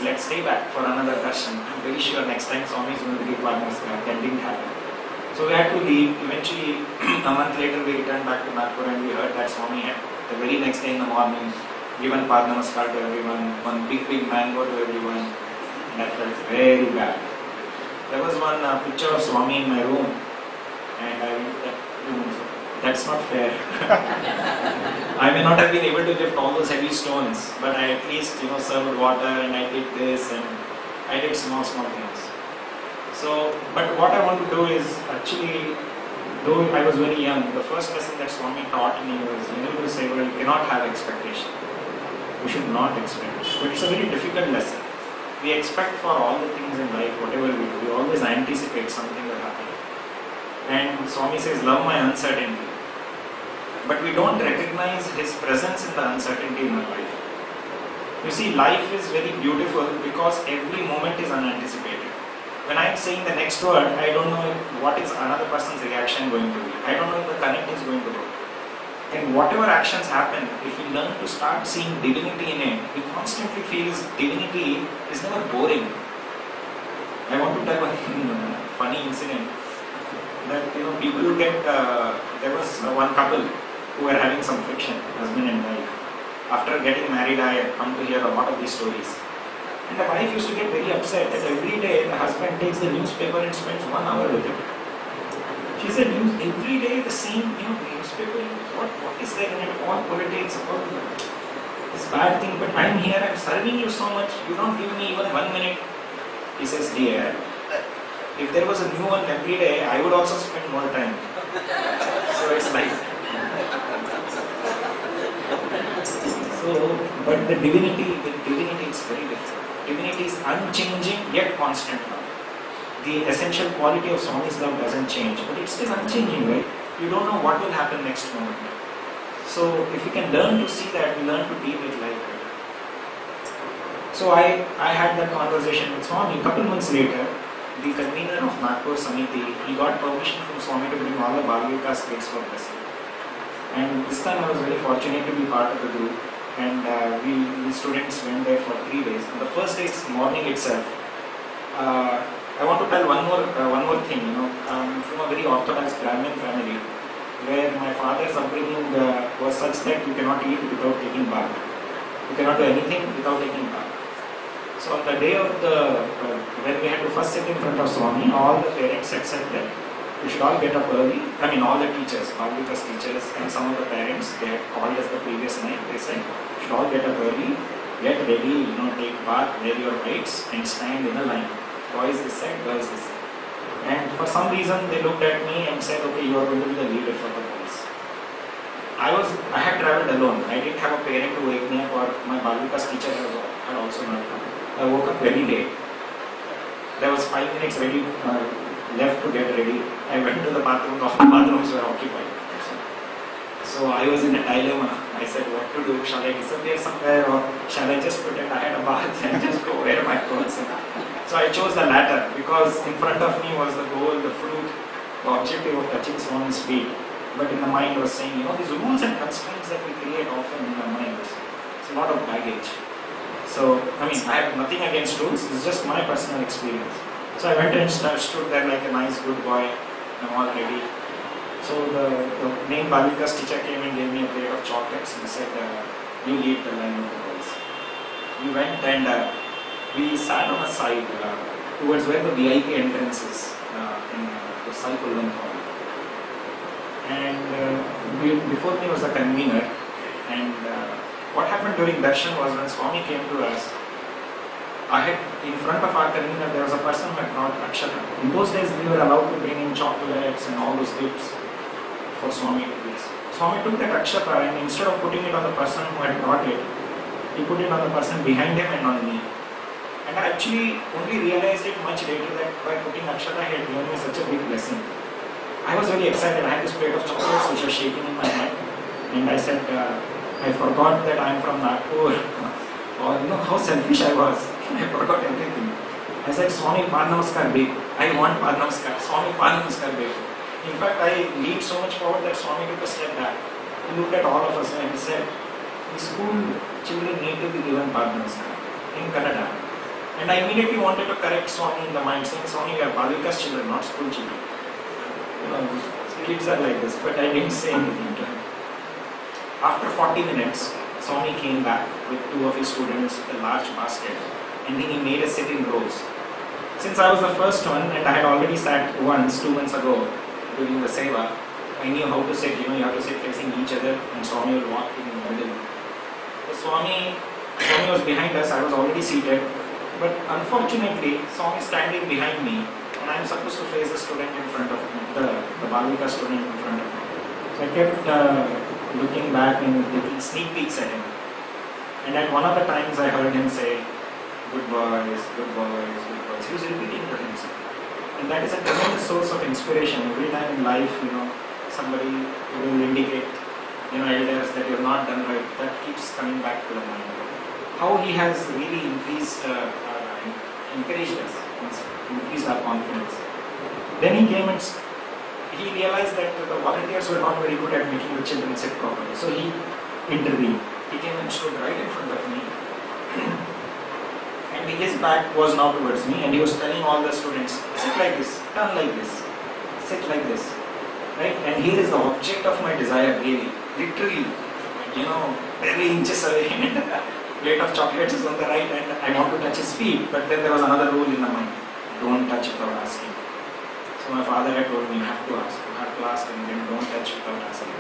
let's stay back for another darshan. I'm very sure next time Swami is going to give Padmas. That didn't happen. So we had to leave. Eventually, a month later, we returned back to Nagpur and we heard that Swami had, the very next day in the morning, given Padnamaskar to everyone, one big mango to everyone. And that felt very bad. There was one picture of Swami in my room, and I went, that's not fair. I may not have been able to lift all those heavy stones, but I at least served water and I did this and I did small things. So, but what I want to do is actually, though I was very young, the first lesson that Swami taught me was, to say, well, you cannot have expectation. We should not expect. But it's a very difficult lesson. We expect for all the things in life, whatever we do, we always anticipate something will happen. And Swami says, love my uncertainty. But we don't recognize his presence in the uncertainty in our life. You see, life is very beautiful because every moment is unanticipated. When I am saying the next word, I don't know what is another person's reaction going to be. I don't know if the connect is going to go. And whatever actions happen, if we learn to start seeing divinity in it, we constantly feel divinity is never boring. I want to tell a funny incident that people get. There was one couple who were having some friction, husband and wife. After getting married, I had come to hear a lot of these stories. And the wife used to get very upset that every day the husband takes the newspaper and spends 1 hour with it. She said, every day the same newspaper, what is there in it? All politics, all this bad thing, but I'm here, I'm serving you so much, you don't give me even 1 minute. He says, dear, if there was a new one every day, I would also spend more time. So it's like, but the divinity is very different. Divinity is unchanging yet constant love. The essential quality of Swami's love doesn't change, but it's still unchanging, right? You don't know what will happen next moment. So if we can learn to see that, we learn to deal with life better. So I had that conversation with Swami. A couple months later, the convener of Nagpur Samiti, he got permission from Swami to bring all the Bhagavad states for blessing. And this time I was very fortunate to be part of the group, and we students went there for 3 days. On the first day's morning itself, I want to tell one more thing. I'm from a very orthodox Brahmin family, where my father's upbringing was such that you cannot eat without taking bath. You cannot do anything without taking bath. So on the day of when we had to first sit in front of Swami, all the parents had said that we should all get up early. I mean, all the teachers, Bhagavatas teachers, and some of the parents, they had called us the previous night. They said, you should all get up early, get ready, take bath, wear your whites, and stand in a line. Boys this side, girls this side. And for some reason, they looked at me and said, okay, you are going to be the leader for the boys. I had traveled alone. I didn't have a parent to wake me up, or my Bhagavatas teacher had also not come. I woke up very late. There was 5 minutes left to get ready. I went to the bathroom. All the bathrooms were occupied. So I was in a dilemma. I said, what to do? Shall I disappear somewhere, or shall I just pretend I had a bath and just go wear my clothes? So I chose the latter, because in front of me was the goal, the fruit, the objective of touching Swami's feet. But in the mind was saying, these rules and constraints that we create often in our minds, it's a lot of baggage. So, I have nothing against rules, it's just my personal experience. So I went and stood there like a nice good boy, I'm all ready. So the main Bhagavatas teacher came and gave me a plate of chocolates and said, you lead the line of the boys. We went and we sat on a side towards where the VIP entrance is in the Sai-Kulvan Hall. And before me was the convener, and what happened during darshan was when Swami came to us, in front of our convener there was a person who had brought akshata. In those days we were allowed to bring in chocolates and all those gifts for Swami to use. Swami took that akshata, and instead of putting it on the person who had brought it, he put it on the person behind him and on me. And I actually only realized it much later that by putting akshata he had given me such a big blessing. I was very excited. I had this plate of chocolates which was shaking in my hand, and I said, I forgot that I am from Nagpur, or how selfish I was. I forgot everything. I said, Swami Pad Namaskar Beg. I want Pad Namaskar. Swami Pad Namaskar Beg. In fact, I leaned so much forward that Swami took a step back. He looked at all of us and he said, the school children need to be given Pad Namaskar in Kannada. And I immediately wanted to correct Swami in the mind, saying, Swami, we are Bhagavatas children, not school children. Kids are like this, but I didn't say anything to him. After 40 minutes, Swami came back with 2 of his students with a large basket, and then he made us sit in rows. Since I was the first one, and I had already sat once 2 months ago during the seva, I knew how to sit. You have to sit facing each other, and Swami would walk in the middle. So Swami was behind us. I was already seated, but unfortunately, Swami is standing behind me, and I am supposed to face the student in front of me, the Bhagavata student in front of me. So I kept looking back and taking sneak peeks at him. And at one of the times I heard him say, good boys, good boys, good boys. He was repeating to himself. And that is a tremendous source of inspiration. Every time in life, somebody will indicate, elders that you have not done right. That keeps coming back to the mind. How he has really encouraged us, increased our confidence. Then he came and he realized that the volunteers were not very good at making the children sit properly. So he intervened. He came and stood right in front of me. And his back was now towards me, and he was telling all the students, sit like this, turn like this, sit like this. Right? And here is the object of my desire, really. Literally, barely inches away. Plate of chocolates is on the right, and I want to touch his feet. But then there was another rule in the mind. Don't touch without asking. So my father had told me, you have to ask, and then don't touch without asking.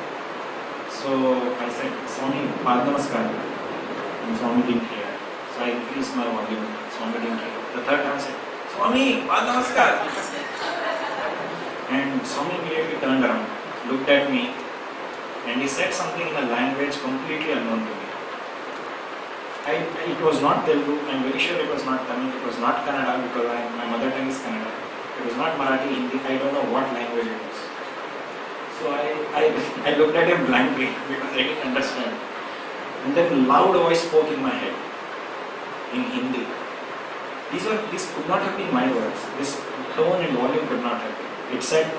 So I said, Swami, Pad Namaskar. And Swami didn't hear. So I increased my volume. Swami didn't hear. The third time I said, Swami, Pad Namaskar. And Swami immediately turned around, looked at me, and he said something in a language completely unknown to me. It was not Telugu. I'm very sure it was not Tamil. It was not Kannada, because my mother tongue is Kannada. It was not Marathi, Hindi. I don't know what language it was. So I looked at him blankly because I didn't understand. And then a loud voice spoke in my head in Hindi. These could not have been my words. This tone and volume could not have been. It said,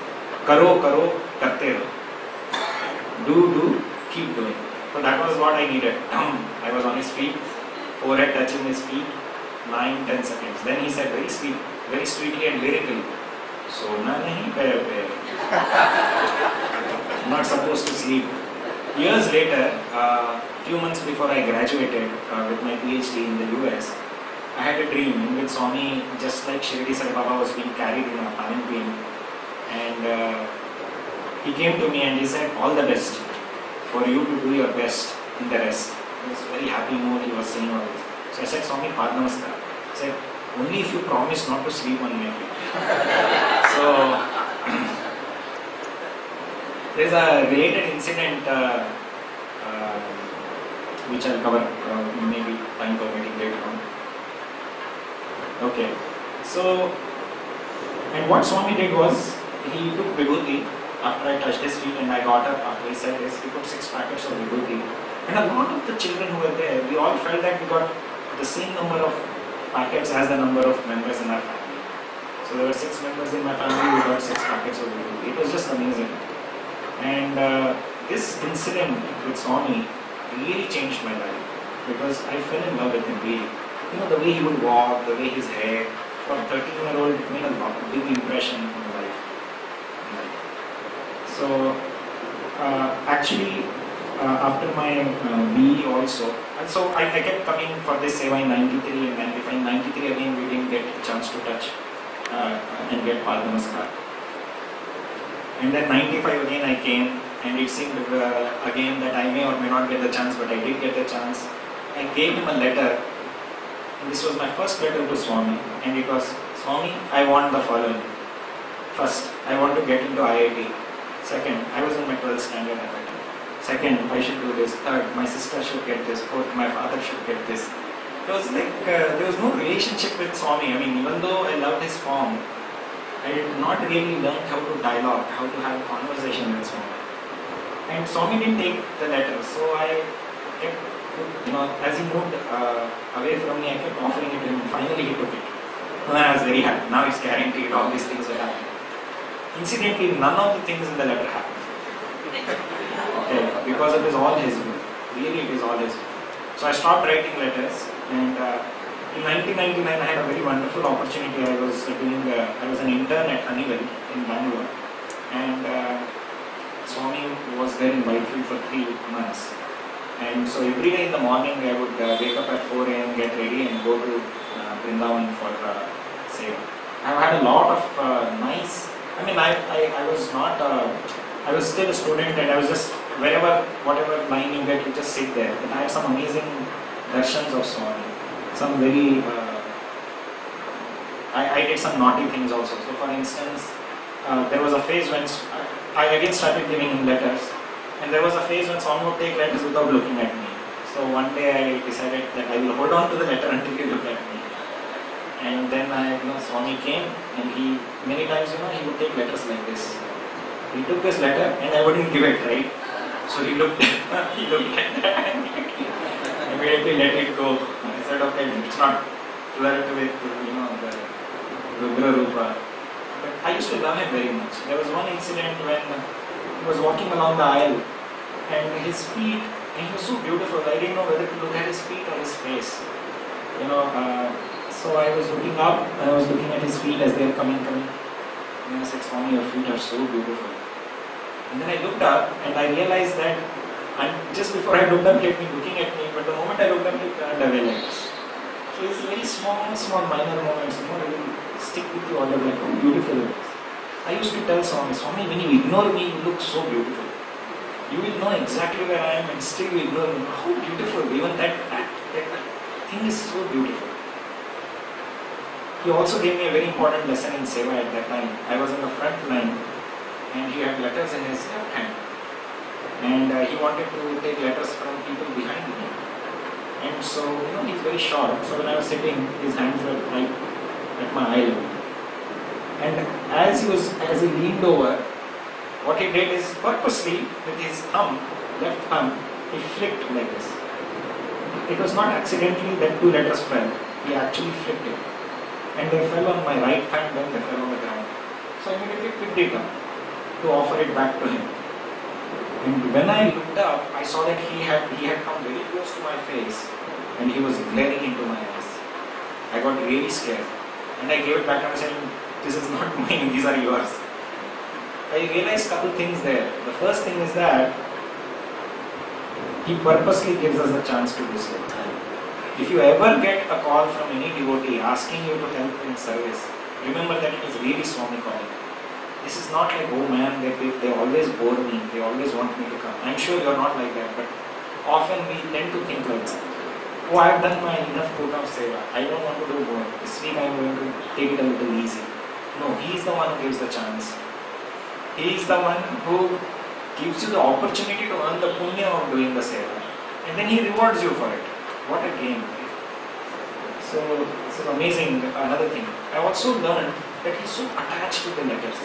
"Karo, karo, karte raho. Do, keep doing." So that was what I needed. I was on his feet, forehead touching his feet, 9-10 seconds. Then he said very sweetly and lyrically, "Sona nahi pe." I'm not supposed to sleep. Years later, few months before I graduated with my PhD in the US, I had a dream in which Swami, just like Shirdi Sai Baba, was being carried in a palanquin, and he came to me and he said, "All the best for you to do your best in the rest." He was very happy mood, he was saying all this. So I said, "Swami, Pad Namaskar." He said, "Only if you promise not to sleep on me." So there's a related incident which I'll cover maybe time permitting later on. Okay, so, and what Swami did was, he took vibhuti after I touched his feet and I got up after he said this. He put 6 packets of vibhuti, and a lot of the children who were there, we all felt that we got the same number of packets as the number of members in our family. So there were 6 members in my family, we got 6 packets of vibhuti. It was just amazing. And this incident with Swami really changed my life, because I fell in love with him really. You know, the way he would walk, the way his hair, for a 13-year-old, it made a big impression in my life. So, actually, after my BE also, and so I kept coming for this Seva in 93 and 95. In 93 again, we didn't get a chance to touch and get Pad Namaskar. And then 95 again I came, and it seemed again that I may or may not get the chance, but I did get the chance. I gave him a letter, and this was my first letter to Swami, and it was, "Swami, I want the following. First, I want to get into IIT. Second, I was in my 12th standard at that time. Second, I should do this. Third, my sister should get this. Fourth, my father should get this." It was like, there was no relationship with Swami. I mean, even though I loved his form, I did not really learn how to dialogue, how to have a conversation with Swami. And Swami didn't take the letter, so I kept, as he moved away from me, I kept offering it to him, and finally he took it. And I was very happy. Now it's guaranteed, all these things will happen. Incidentally, none of the things in the letter happened. Okay, because it is all his will. Really, it is all his will. So I stopped writing letters, and in 1999 I had a very wonderful opportunity. I was an intern at Honeywell in Bangalore, and Swami was there in Whitefield for 3 months. And so every day in the morning I would wake up at 4 a.m., get ready and go to Vrindavan for Seva. I've had a lot of nice, I was not, I was still a student, and I was just, whatever line you get, you just sit there. And I had some amazing darshans of Swami. Some very, I did some naughty things also. So for instance, there was a phase when I again started giving him letters, and there was a phase when Swami would take letters without looking at me. So one day I decided that I will hold on to the letter until he looked at me. And then Swami came, and he, many times, he would take letters like this. He took this letter, and I wouldn't give it, right? So he looked at that, and immediately let it go. I said, okay, it's not relative with, the Rudra Rupa. But I used to love him very much. There was one incident when he was walking along the aisle, and his feet, and he was so beautiful, I didn't know whether to look at his feet or his face. So I was looking up, and I was looking at his feet as they were coming. And I said, "Swami, your feet are so beautiful." And then I looked up, and I realized that, and just before I looked up, he had been looking at me, but the moment I looked up, he turned away like this. So it's very small minor moments, really stick with you all your life. How beautiful it is. I used to tell Swami, when you ignore me, you look so beautiful. You will know exactly where I am, and still you ignore me. How beautiful, even that thing is so beautiful. He also gave me a very important lesson in Seva at that time. I was in the front line, and he had letters in his left hand. And he wanted to take letters from people behind me. And so, he's very short. So when I was sitting, his hands were right at my eye level. And as he leaned over, What he did is purposely with his thumb, left thumb, he flicked like this. It was not accidentally that two letters fell. He actually flicked it. And they fell on my right hand, then they fell on the ground. So I immediately picked it up to offer it back to him. And when I looked up, I saw that he had come very close to my face and he was glaring into my eyes. I got really scared. And I gave it back and I said, "This is not mine, these are yours." I realized a couple things there. The first thing is that he purposely gives us the chance to do so. If you ever get a call from any devotee asking you to help in service, remember that it is really Swami calling. This is not like, oh man, they always bore me, they always want me to come. I'm sure you're not like that, but often we tend to think like that. Oh, I've done my enough quota of seva, I don't want to do more. This week I'm going to take it a little easy. No, he is the one who gives the chance. He is the one who gives you the opportunity to earn the punya of doing the seva. And then he rewards you for it. What a game. So, this is amazing, another thing. I also learned that he's so attached to the letters.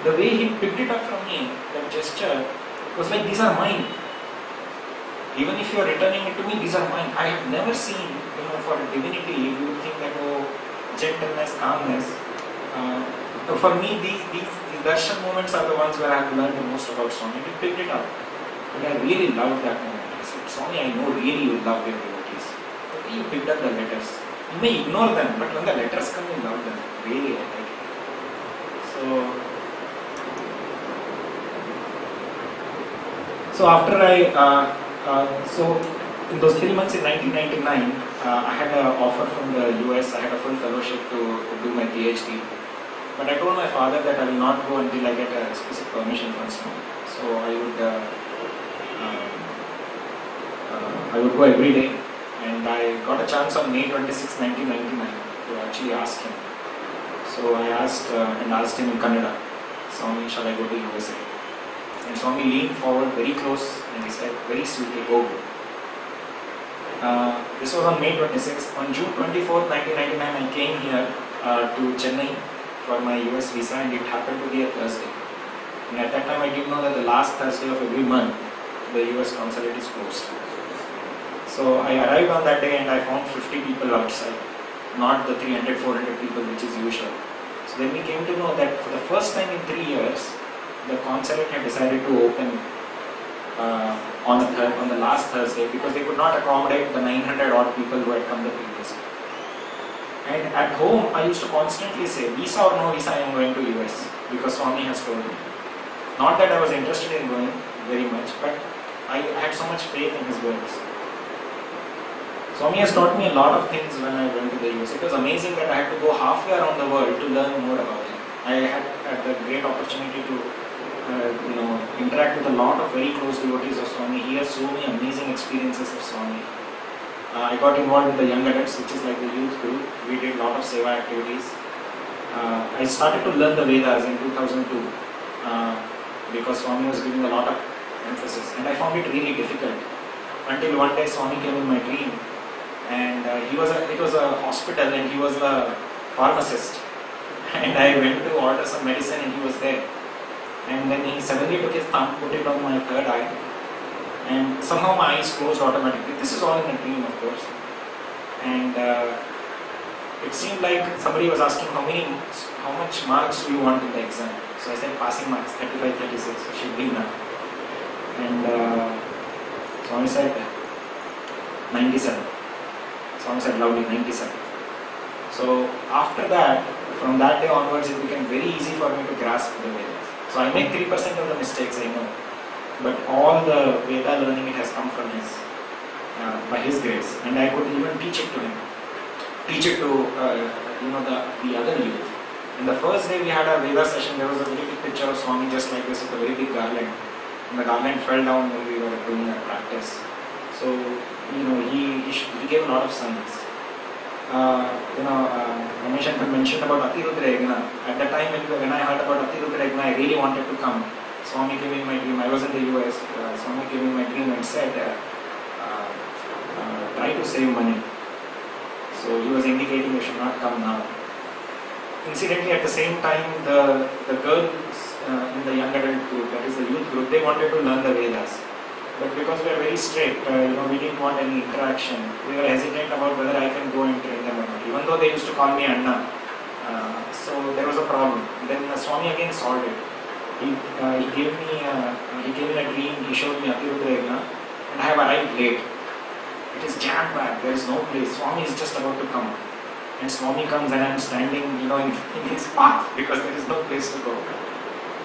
The way he picked it up from me, that gesture, was like, these are mine. Even if you are returning it to me, these are mine. I have never seen, for a divinity, you would think that, oh, gentleness, calmness. For me, these darshan moments are the ones where I have learned the most about Swami. He picked it up. And I really loved that moment. I said, Swami, I know really you love your devotees. But you picked up the letters. You may ignore them, but when the letters come, you love them. Really, I like it. So after so in those 3 months in 1999, I had an offer from the US. I had a full fellowship to do my PhD. But I told my father that I will not go until I get a explicit permission from Swami. So I would go every day. And I got a chance on May 26, 1999 to actually ask him. So I asked him in Kannada, Swami, shall I go to USA? And Swami leaned forward very close and he said, very sweetly, go. This was on May 26th. On June 24th, 1999, I came here to Chennai for my US visa and it happened to be a Thursday. And at that time I didn't know that the last Thursday of every month, the US consulate is closed. So I arrived on that day and I found 50 people outside, not the 300, 400 people which is usual. So then we came to know that for the first time in 3 years, the consulate had decided to open on the last Thursday because they could not accommodate the 900 odd people who had come the previous day. And at home, I used to constantly say, visa or no visa, I am going to US because Swami has told me. Not that I was interested in going very much, but I had so much faith in his words. Swami has taught me a lot of things when I went to the US. It was amazing that I had to go halfway around the world to learn more about him. I had the great opportunity to interact with a lot of very close devotees of Swami. He has so many amazing experiences of Swami. I got involved with the young adults, which is like the youth group. We did a lot of seva activities. I started to learn the Vedas in 2002 because Swami was giving a lot of emphasis, and I found it really difficult. Until one day Swami came in my dream, and it was a hospital, and he was a pharmacist. And I went to order some medicine, and he was there. And then he suddenly took his thumb, put it on my third eye, and somehow my eyes closed automatically. This is all in a dream, of course. And it seemed like somebody was asking how much marks do you want in the exam. So I said passing marks, 35, 36, should be enough. And Swami said 97. Swami said loudly 97. So after that, from that day onwards, it became very easy for me to grasp the Vedas. So I make 3% of the mistakes, I know. But all the Veda learning, it has come from by his grace. And I could even teach it to him. Teach it to the other youth. In the first day we had a Veda session, there was a very big picture of Swami just like this with a very big garland. And the garland fell down when we were doing our practice. So, he gave a lot of signs. Ramesh mentioned about Atirudra Yagna. At the time when I heard about Atirudra Yagna, I really wanted to come. Swami came in my dream. I was in the US. Swami came in my dream and said, try to save money. So he was indicating you should not come now. Incidentally, at the same time, the girl in the young adult group, that is the youth group, they wanted to learn the Vedas. But because we are very strict, we didn't want any interaction. We were hesitant about whether I can go and train them or not. Even though they used to call me Anna, so there was a problem. Then Swami again solved it. He gave me a dream. He showed me Atirudra Yagna, and I have arrived late. It is jam packed. There is no place. Swami is just about to come, and Swami comes, and I am standing, in his path because there is no place to go.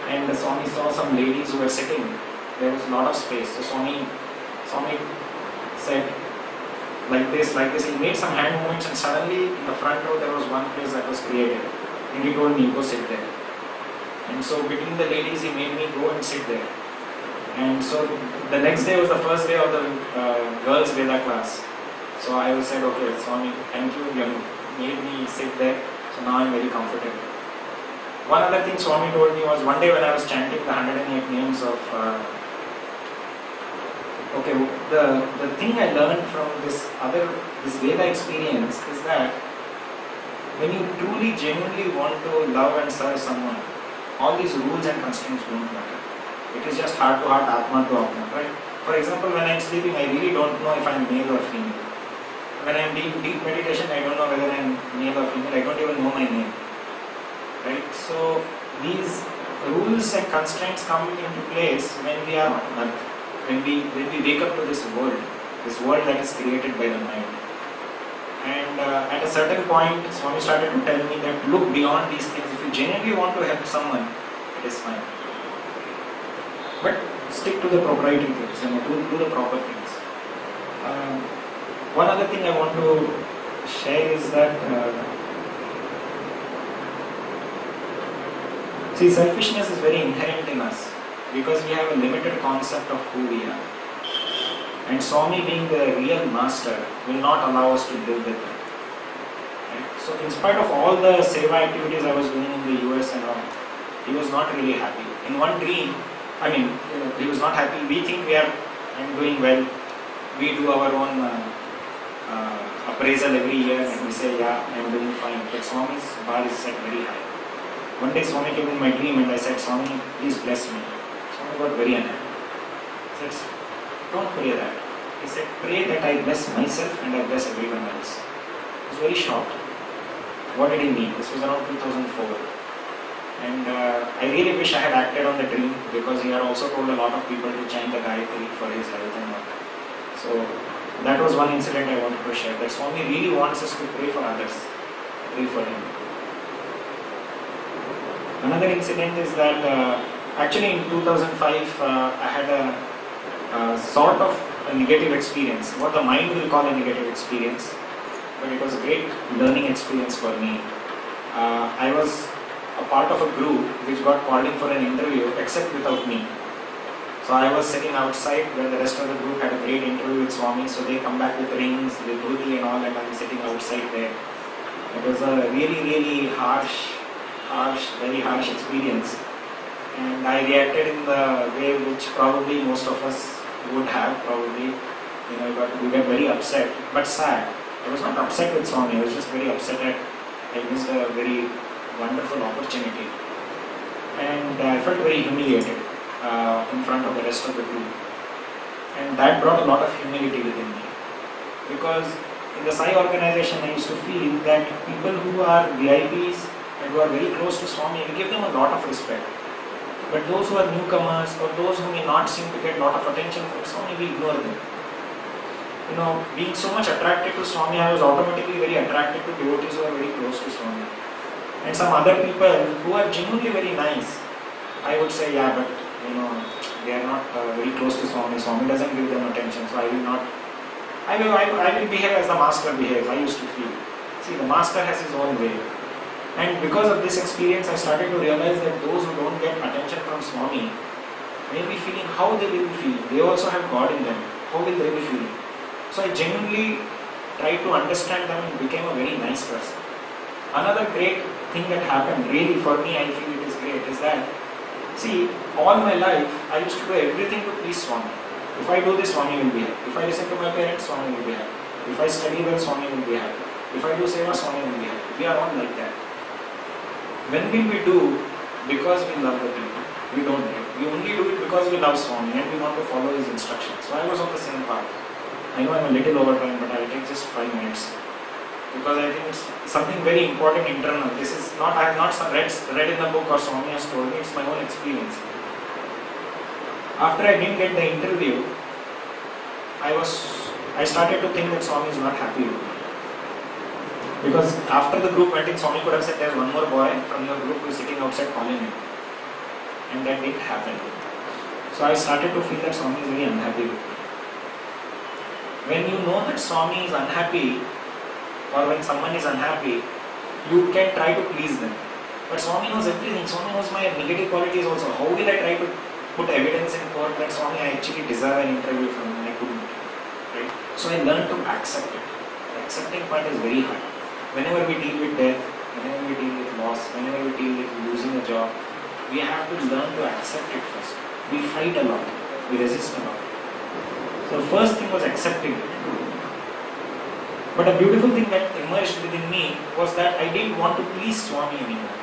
And Swami saw some ladies who were sitting. There was a lot of space. So Swami said, like this. He made some hand movements, and suddenly in the front row there was one place that was created. And he told me, go sit there. And so between the ladies, he made me go and sit there. And so the next day was the first day of the girls' Veda class. So I said, okay, Swami, thank you. You made me sit there. So now I'm very comfortable. One other thing Swami told me was one day when I was chanting the 108 names of the thing I learned from this Veda experience is that when you truly, genuinely want to love and serve someone, all these rules and constraints don't matter. It is just heart to heart, atma to atma, right? For example, when I'm sleeping, I really don't know if I'm male or female. When I'm doing deep meditation, I don't know whether I'm male or female. I don't even know my name, right? So these rules and constraints come into place when we are on earth. When we wake up to this world that is created by the mind. And at a certain point, Swami started to tell me that look beyond these things. If you genuinely want to help someone, it is fine. But stick to the proprietary things, do the proper things. One other thing I want to share is that selfishness is very inherent in us. Because we have a limited concept of who we are. And Swami, being the real master, will not allow us to live with that. Right? So in spite of all the seva activities I was doing in the US and all, he was not really happy. In one dream, he was not happy. We think I'm doing well. We do our own appraisal every year and we say, yeah, I'm doing fine. But Swami's bar is set very high. One day Swami came in my dream and I said, Swami, please bless me. Swami got very unhappy. He said, don't pray that. He said, pray that I bless myself and I bless everyone else. I was very shocked. What did he mean? This was around 2004. And I really wish I had acted on the dream because he had also told a lot of people to chant the Gayatri for his health and all that. So that was one incident I wanted to share. That Swami really wants us to pray for others. Pray for him. Another incident is that actually in 2005 I had a sort of a negative experience, what the mind will call a negative experience, but it was a great learning experience for me. I was a part of a group which got called in for an interview except without me. So I was sitting outside where the rest of the group had a great interview with Swami, so they come back with rings, with dhoti and all, and I'm sitting outside there. It was a really, really very harsh experience. And I reacted in the way which probably most of us would have, probably. We got very upset, but sad. I was not upset with Swami, I was just very upset that I missed a very wonderful opportunity. And I felt very humiliated in front of the rest of the group. And that brought a lot of humility within me. Because in the Sai organization, I used to feel that people who are VIPs and who are very close to Swami, we give them a lot of respect. But those who are newcomers or those who may not seem to get a lot of attention from Swami, we ignore them. Being so much attracted to Swami, I was automatically very attracted to devotees who are very close to Swami. And some other people who are genuinely very nice, I would say, yeah, but they are not very close to Swami. Swami doesn't give them attention, so I will behave as the master behaves. I used to feel. See, the master has his own way. And because of this experience, I started to realize that those who don't get attention from Swami may be feeling how they will feel. They also have God in them. How will they be feeling? So I genuinely tried to understand them and became a very nice person. Another great thing that happened, really for me, I feel it is great, is that, see, all my life, I used to do everything to please Swami. If I do this, Swami will be happy. If I listen to my parents, Swami will be happy. If I study well, Swami will be happy. If I do seva, Swami will be happy. We are all like that. When will we do because we love the people? We don't. We only do it because we love Swami and we want to follow his instructions. So I was on the same path. I know I'm a little over time, but I'll take just 5 minutes. Because I think it's something very important internal. This is not, I have not read in the book or Swami has told me, it's my own experience. After I didn't get the interview, I started to think that Swami is not happy with me. Because after the group went in, Swami could have said there's one more boy from your group who is sitting outside calling you. And that didn't happen. So I started to feel that Swami is very unhappy with me. When you know that Swami is unhappy, or when someone is unhappy, you can try to please them. But Swami knows everything. Swami knows my negative qualities also. How will I try to put evidence in court that Swami, I actually deserve an interview from him? I couldn't. Right? So I learned to accept it. The accepting part is very hard. Whenever we deal with death, whenever we deal with loss, whenever we deal with losing a job, we have to learn to accept it first. We fight a lot. We resist a lot. So the first thing was accepting it. But a beautiful thing that emerged within me was that I didn't want to please Swami anymore.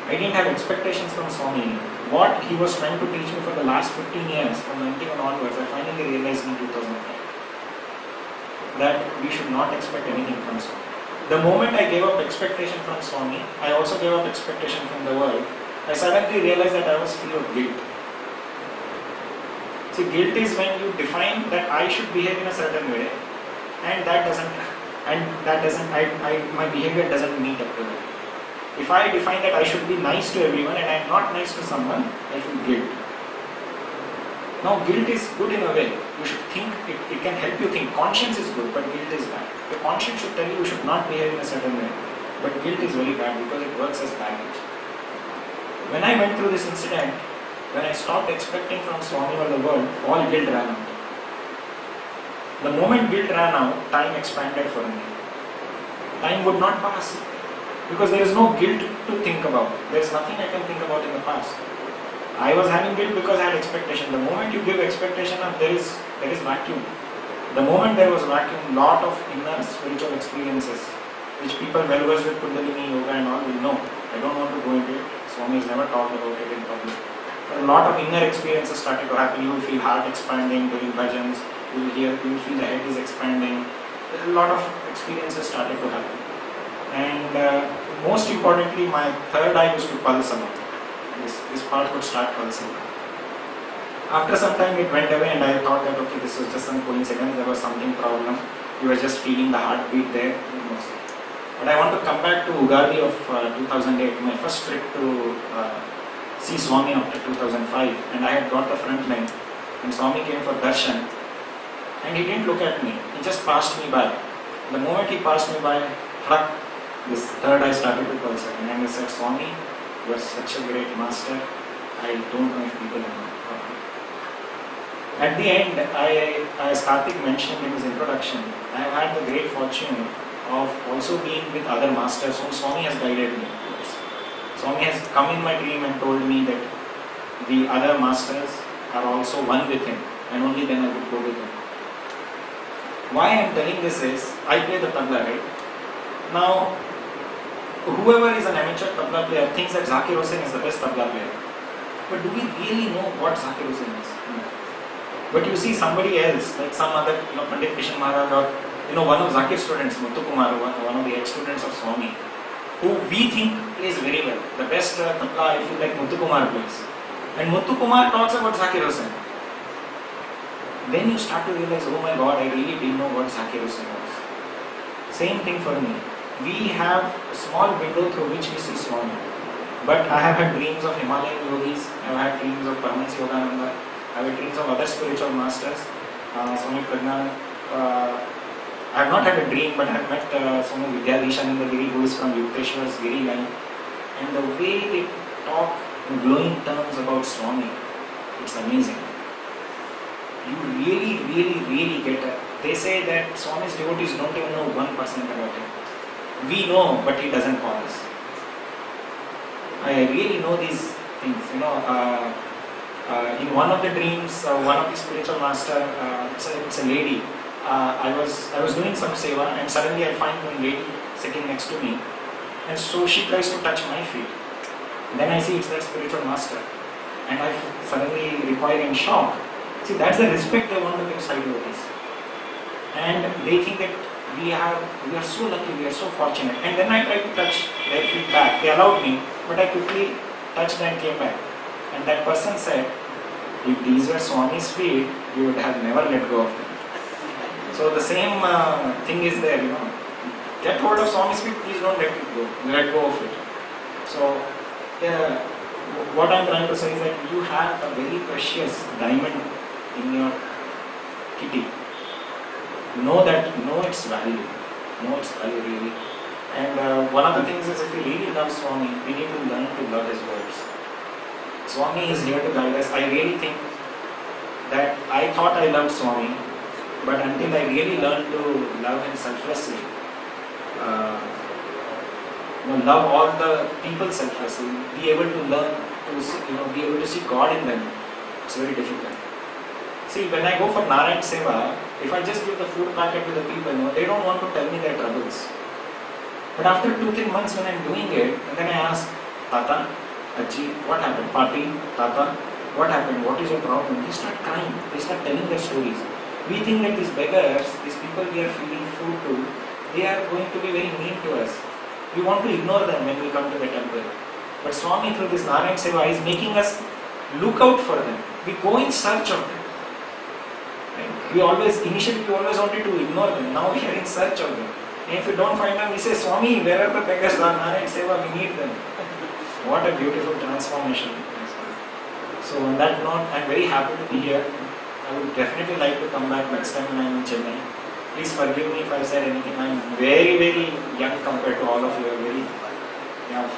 I didn't have expectations from Swami anymore. What he was trying to teach me for the last 15 years, from 91 onwards, I finally realized in 2005 that we should not expect anything from Swami. The moment I gave up expectation from Swami, I also gave up expectation from the world. I suddenly realized that I was free of guilt. See, guilt is when you define that I should behave in a certain way, and my behavior doesn't meet up to that. If I define that I should be nice to everyone and I am not nice to someone, I feel guilt. Now, guilt is good in a way. You should think, it can help you think. Conscience is good, but guilt is bad. Your conscience should tell you should not behave in a certain way. But guilt is very bad because it works as baggage. When I went through this incident, when I stopped expecting from Swami or the world, all guilt ran out. The moment guilt ran out, time expanded for me. Time would not pass. Because there is no guilt to think about. There is nothing I can think about in the past. I was having guilt because I had expectation. The moment you give expectation, there is vacuum. The moment there was vacuum, lot of inner spiritual experiences, which people well versed with Kundalini Yoga and all will know. I don't want to go into it. Swami has never talked about it in public. But a lot of inner experiences started to happen. You will feel heart expanding during bhajans. You will feel the head is expanding. A lot of experiences started to happen. And most importantly, my third eye used to pulse a lot. This part would start pulsing. After some time it went away and I thought that okay, this was just some coincidence, there was something problem. You were just feeling the heartbeat there. But I want to come back to Ugadi of 2008, my first trip to see Swami after 2005, and I had got the front line and Swami came for darshan and he didn't look at me, he just passed me by. The moment he passed me by, this third eye started to pulse and I said, Swami, you are such a great master, I don't know if people know. At the end, as Karthik mentioned in his introduction, I have had the great fortune of also being with other masters whom Swami has guided me. Swami has come in my dream and told me that the other masters are also one with him and only then I would go with him. Why I am telling this is, I play the tabla, right? Now, whoever is an amateur tabla player thinks that Zakir Hussain is the best tabla player. But do we really know what Zakir Hussain is? No. But you see somebody else, like some other, Pandit Kishan Maharaj or, one of Zakir's students, Muthu Kumar, one of the ex-students of Swami, who we think plays very well. The best tabla, I feel like Muthu Kumar plays. And Muthu Kumar talks about Zakir Hussain. Then you start to realize, oh my God, I really didn't know what Zakir Hussain was. Same thing for me. We have a small window through which we see Swami. But I have had dreams of Himalayan yogis, I have had dreams of Paramahansa Yogananda, I have had dreams of other spiritual masters, Swami Prajnana. I have not had a dream, but I have met Swami Vidyadhishananda Giri, who is from Yukteswar's Giri line. And the way they talk in glowing terms about Swami, it's amazing. You really get it. They say that Swami's devotees don't even know 1% about him. We know, but he doesn't call us. I really know these things. In one of the dreams, one of the spiritual master, it's a lady. I was doing some seva, and suddenly I find one lady sitting next to me, and so she tries to touch my feet. Then I see it's their spiritual master, and I suddenly recoil in shock. See, that's the respect they want to give side devotees. And they think that we are so lucky, we are so fortunate. And then I tried to touch their feet back. They allowed me, but I quickly touched and came back. And that person said, if these were Swami's feet, you would have never let go of them. So the same thing is there, Get hold of Swami's feet, please don't let it go. Let go of it. So, what I'm trying to say is that you have a very precious diamond in your kitty. Know its value. Know its value really. And one of the things is, if we really love Swami, we need to learn to love his words. Swami is here to guide us. I really think that I thought I loved Swami, but until I really learned to love him selflessly, love all the people selflessly, be able to learn to see, be able to see God in them, it's very difficult. See, when I go for Narayan Seva, if I just give the food packet to the people, they don't want to tell me their troubles. But after 2-3 months when I'm doing it, and then I ask, Tata, Aji, what happened? Pati, Tata, what happened? What is your problem? They start crying. They start telling their stories. We think that these beggars, these people we are feeding food to, they are going to be very mean to us. We want to ignore them when we come to the temple. But Swami, through this Narayan Seva, is making us look out for them. We go in search of them. Right? Initially we always wanted to ignore them. Now we are in search of them. And if we don't find them, we say, Swami, where are the beggars? Narayan Seva, we need them. What a beautiful transformation. So on that note, I am very happy to be here. I would definitely like to come back next time when I am in Chennai. Please forgive me if I said anything. I am very, very young compared to all of you. Very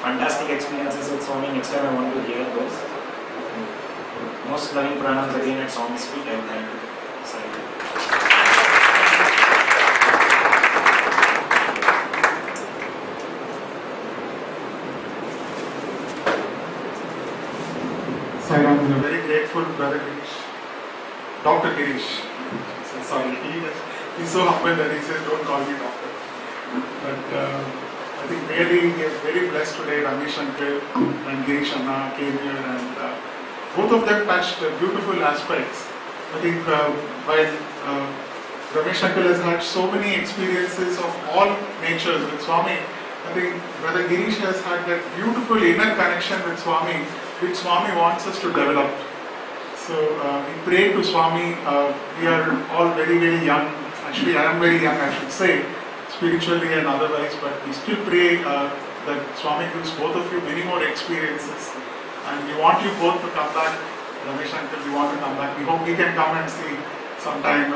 fantastic experiences with Swami. Next time I want to hear those. Most loving pranams again at Swami's feet. I would like to say. I'm very grateful, Brother Girish. Dr. Girish. Sorry, he's so humble that he says, don't call me doctor. But I think really he is very blessed today. Ramesh Uncle and Girish Anna came here, and both of them touched beautiful aspects. I think while Ramesh Uncle has had so many experiences of all natures with Swami, I think Brother Girish has had that beautiful inner connection with Swami, which Swami wants us to develop. So we pray to Swami. We are all very, very young. Actually, I am very young, I should say, spiritually and otherwise, but we still pray that Swami gives both of you many more experiences. And we want you both to come back. Ramesh Uncle, we want to come back. We hope we can come and see sometime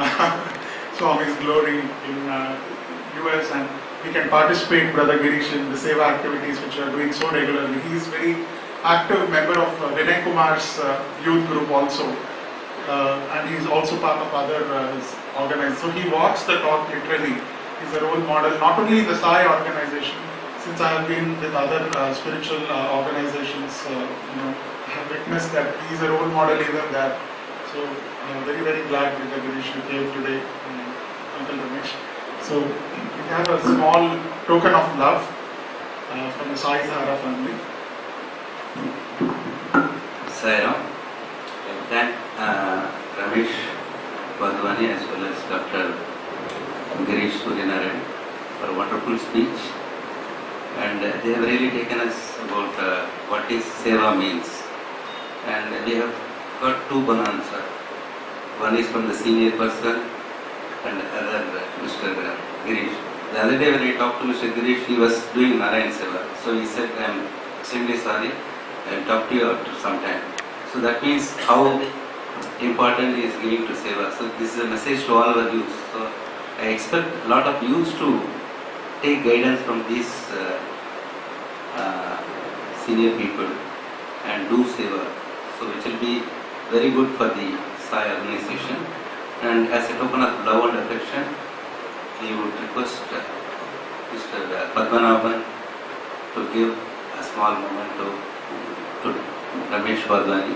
Swami's glory in US, and we can participate, Brother Girish, in the Seva activities which you are doing so regularly. He is very active member of Vinay Kumar's youth group also, and he is also part of other organizations. So he walks the talk literally. He is a role model, not only in the Sai organization. Since I have been with other spiritual organizations, I have witnessed that he is a role model even there. So I am very, very glad that Girish you came today, Uncle Ramesh. So we have a small token of love from the Sai Sahara family. Sai thank Ramesh, Wadhwani as well as Dr. Girish Soorya for a wonderful speech, and they have really taken us about what is Seva means, and we have got two bananas. One is from the senior person and the other Mr. Girish. The other day when I talked to Mr. Girish, he was doing Narayan Seva, so he said, I am extremely sorry, I will talk to you after some time. So that means how important is giving to Seva. So this is a message to all our youth. So I expect a lot of youth to take guidance from these senior people and do Seva. So which will be very good for the Sai organization. And as a token of love and affection, we would request Mr. Padmanabhan to give a small moment to Ramesh Wadhwani.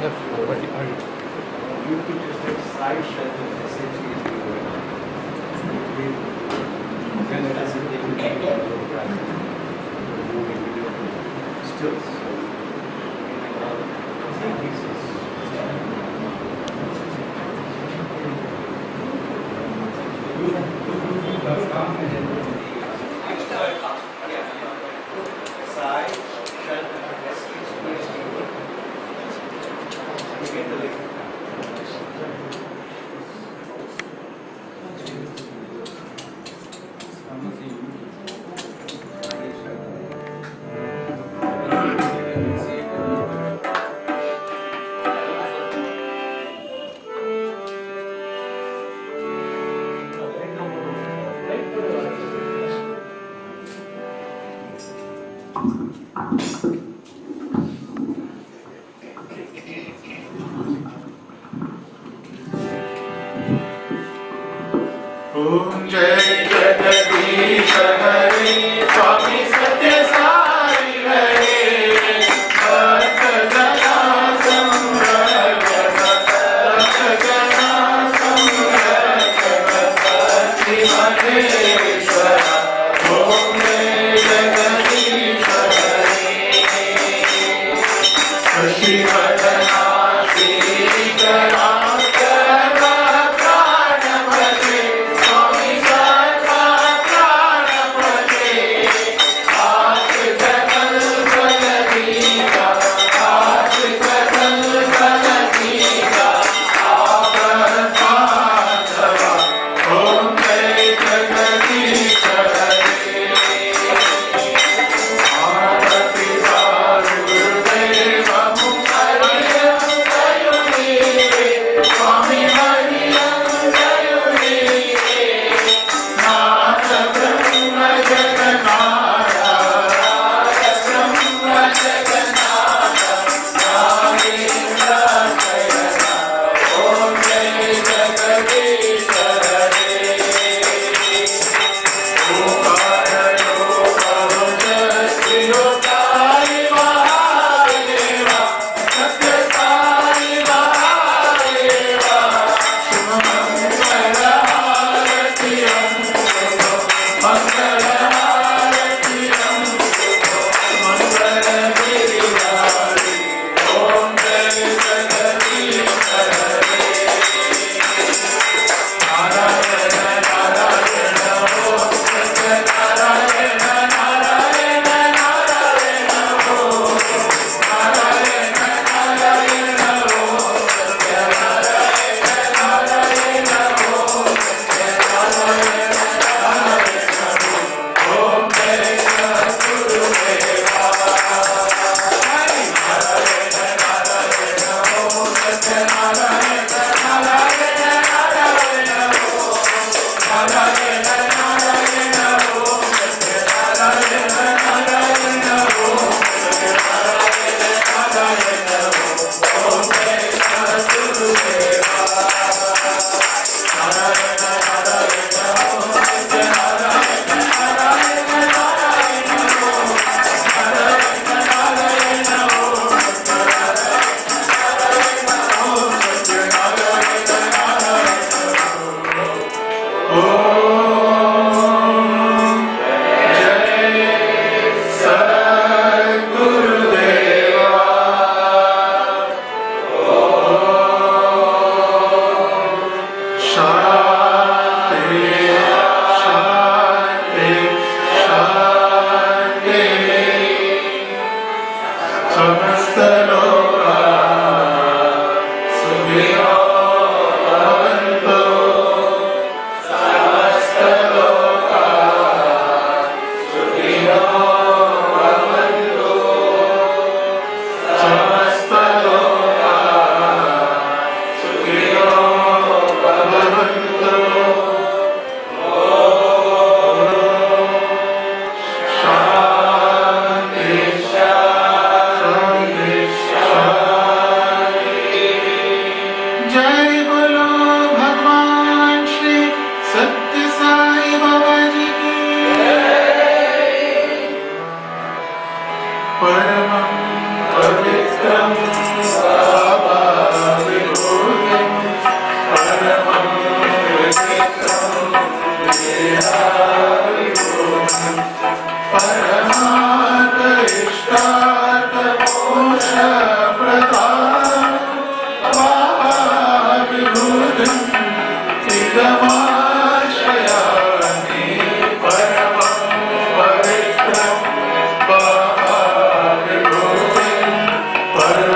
You could just take side shelter essentially is being going on. Then it doesn't take you still. Side shelter Om Jai Jagadish Hare Swami Satya Sai Hare Bhakta Jana Samrakshaka Bhakta Jana Samrakshaka Shivaneshwara Om Jai Jagadish Hare Shivadana Shikara Hare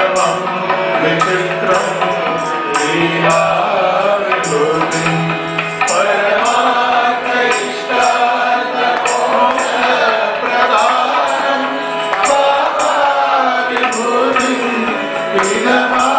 परमं विचित्रं लीला विभूतिं परमात्मैष्टार्थमोक्षप्रदानं बाबा विभूतिं विनमा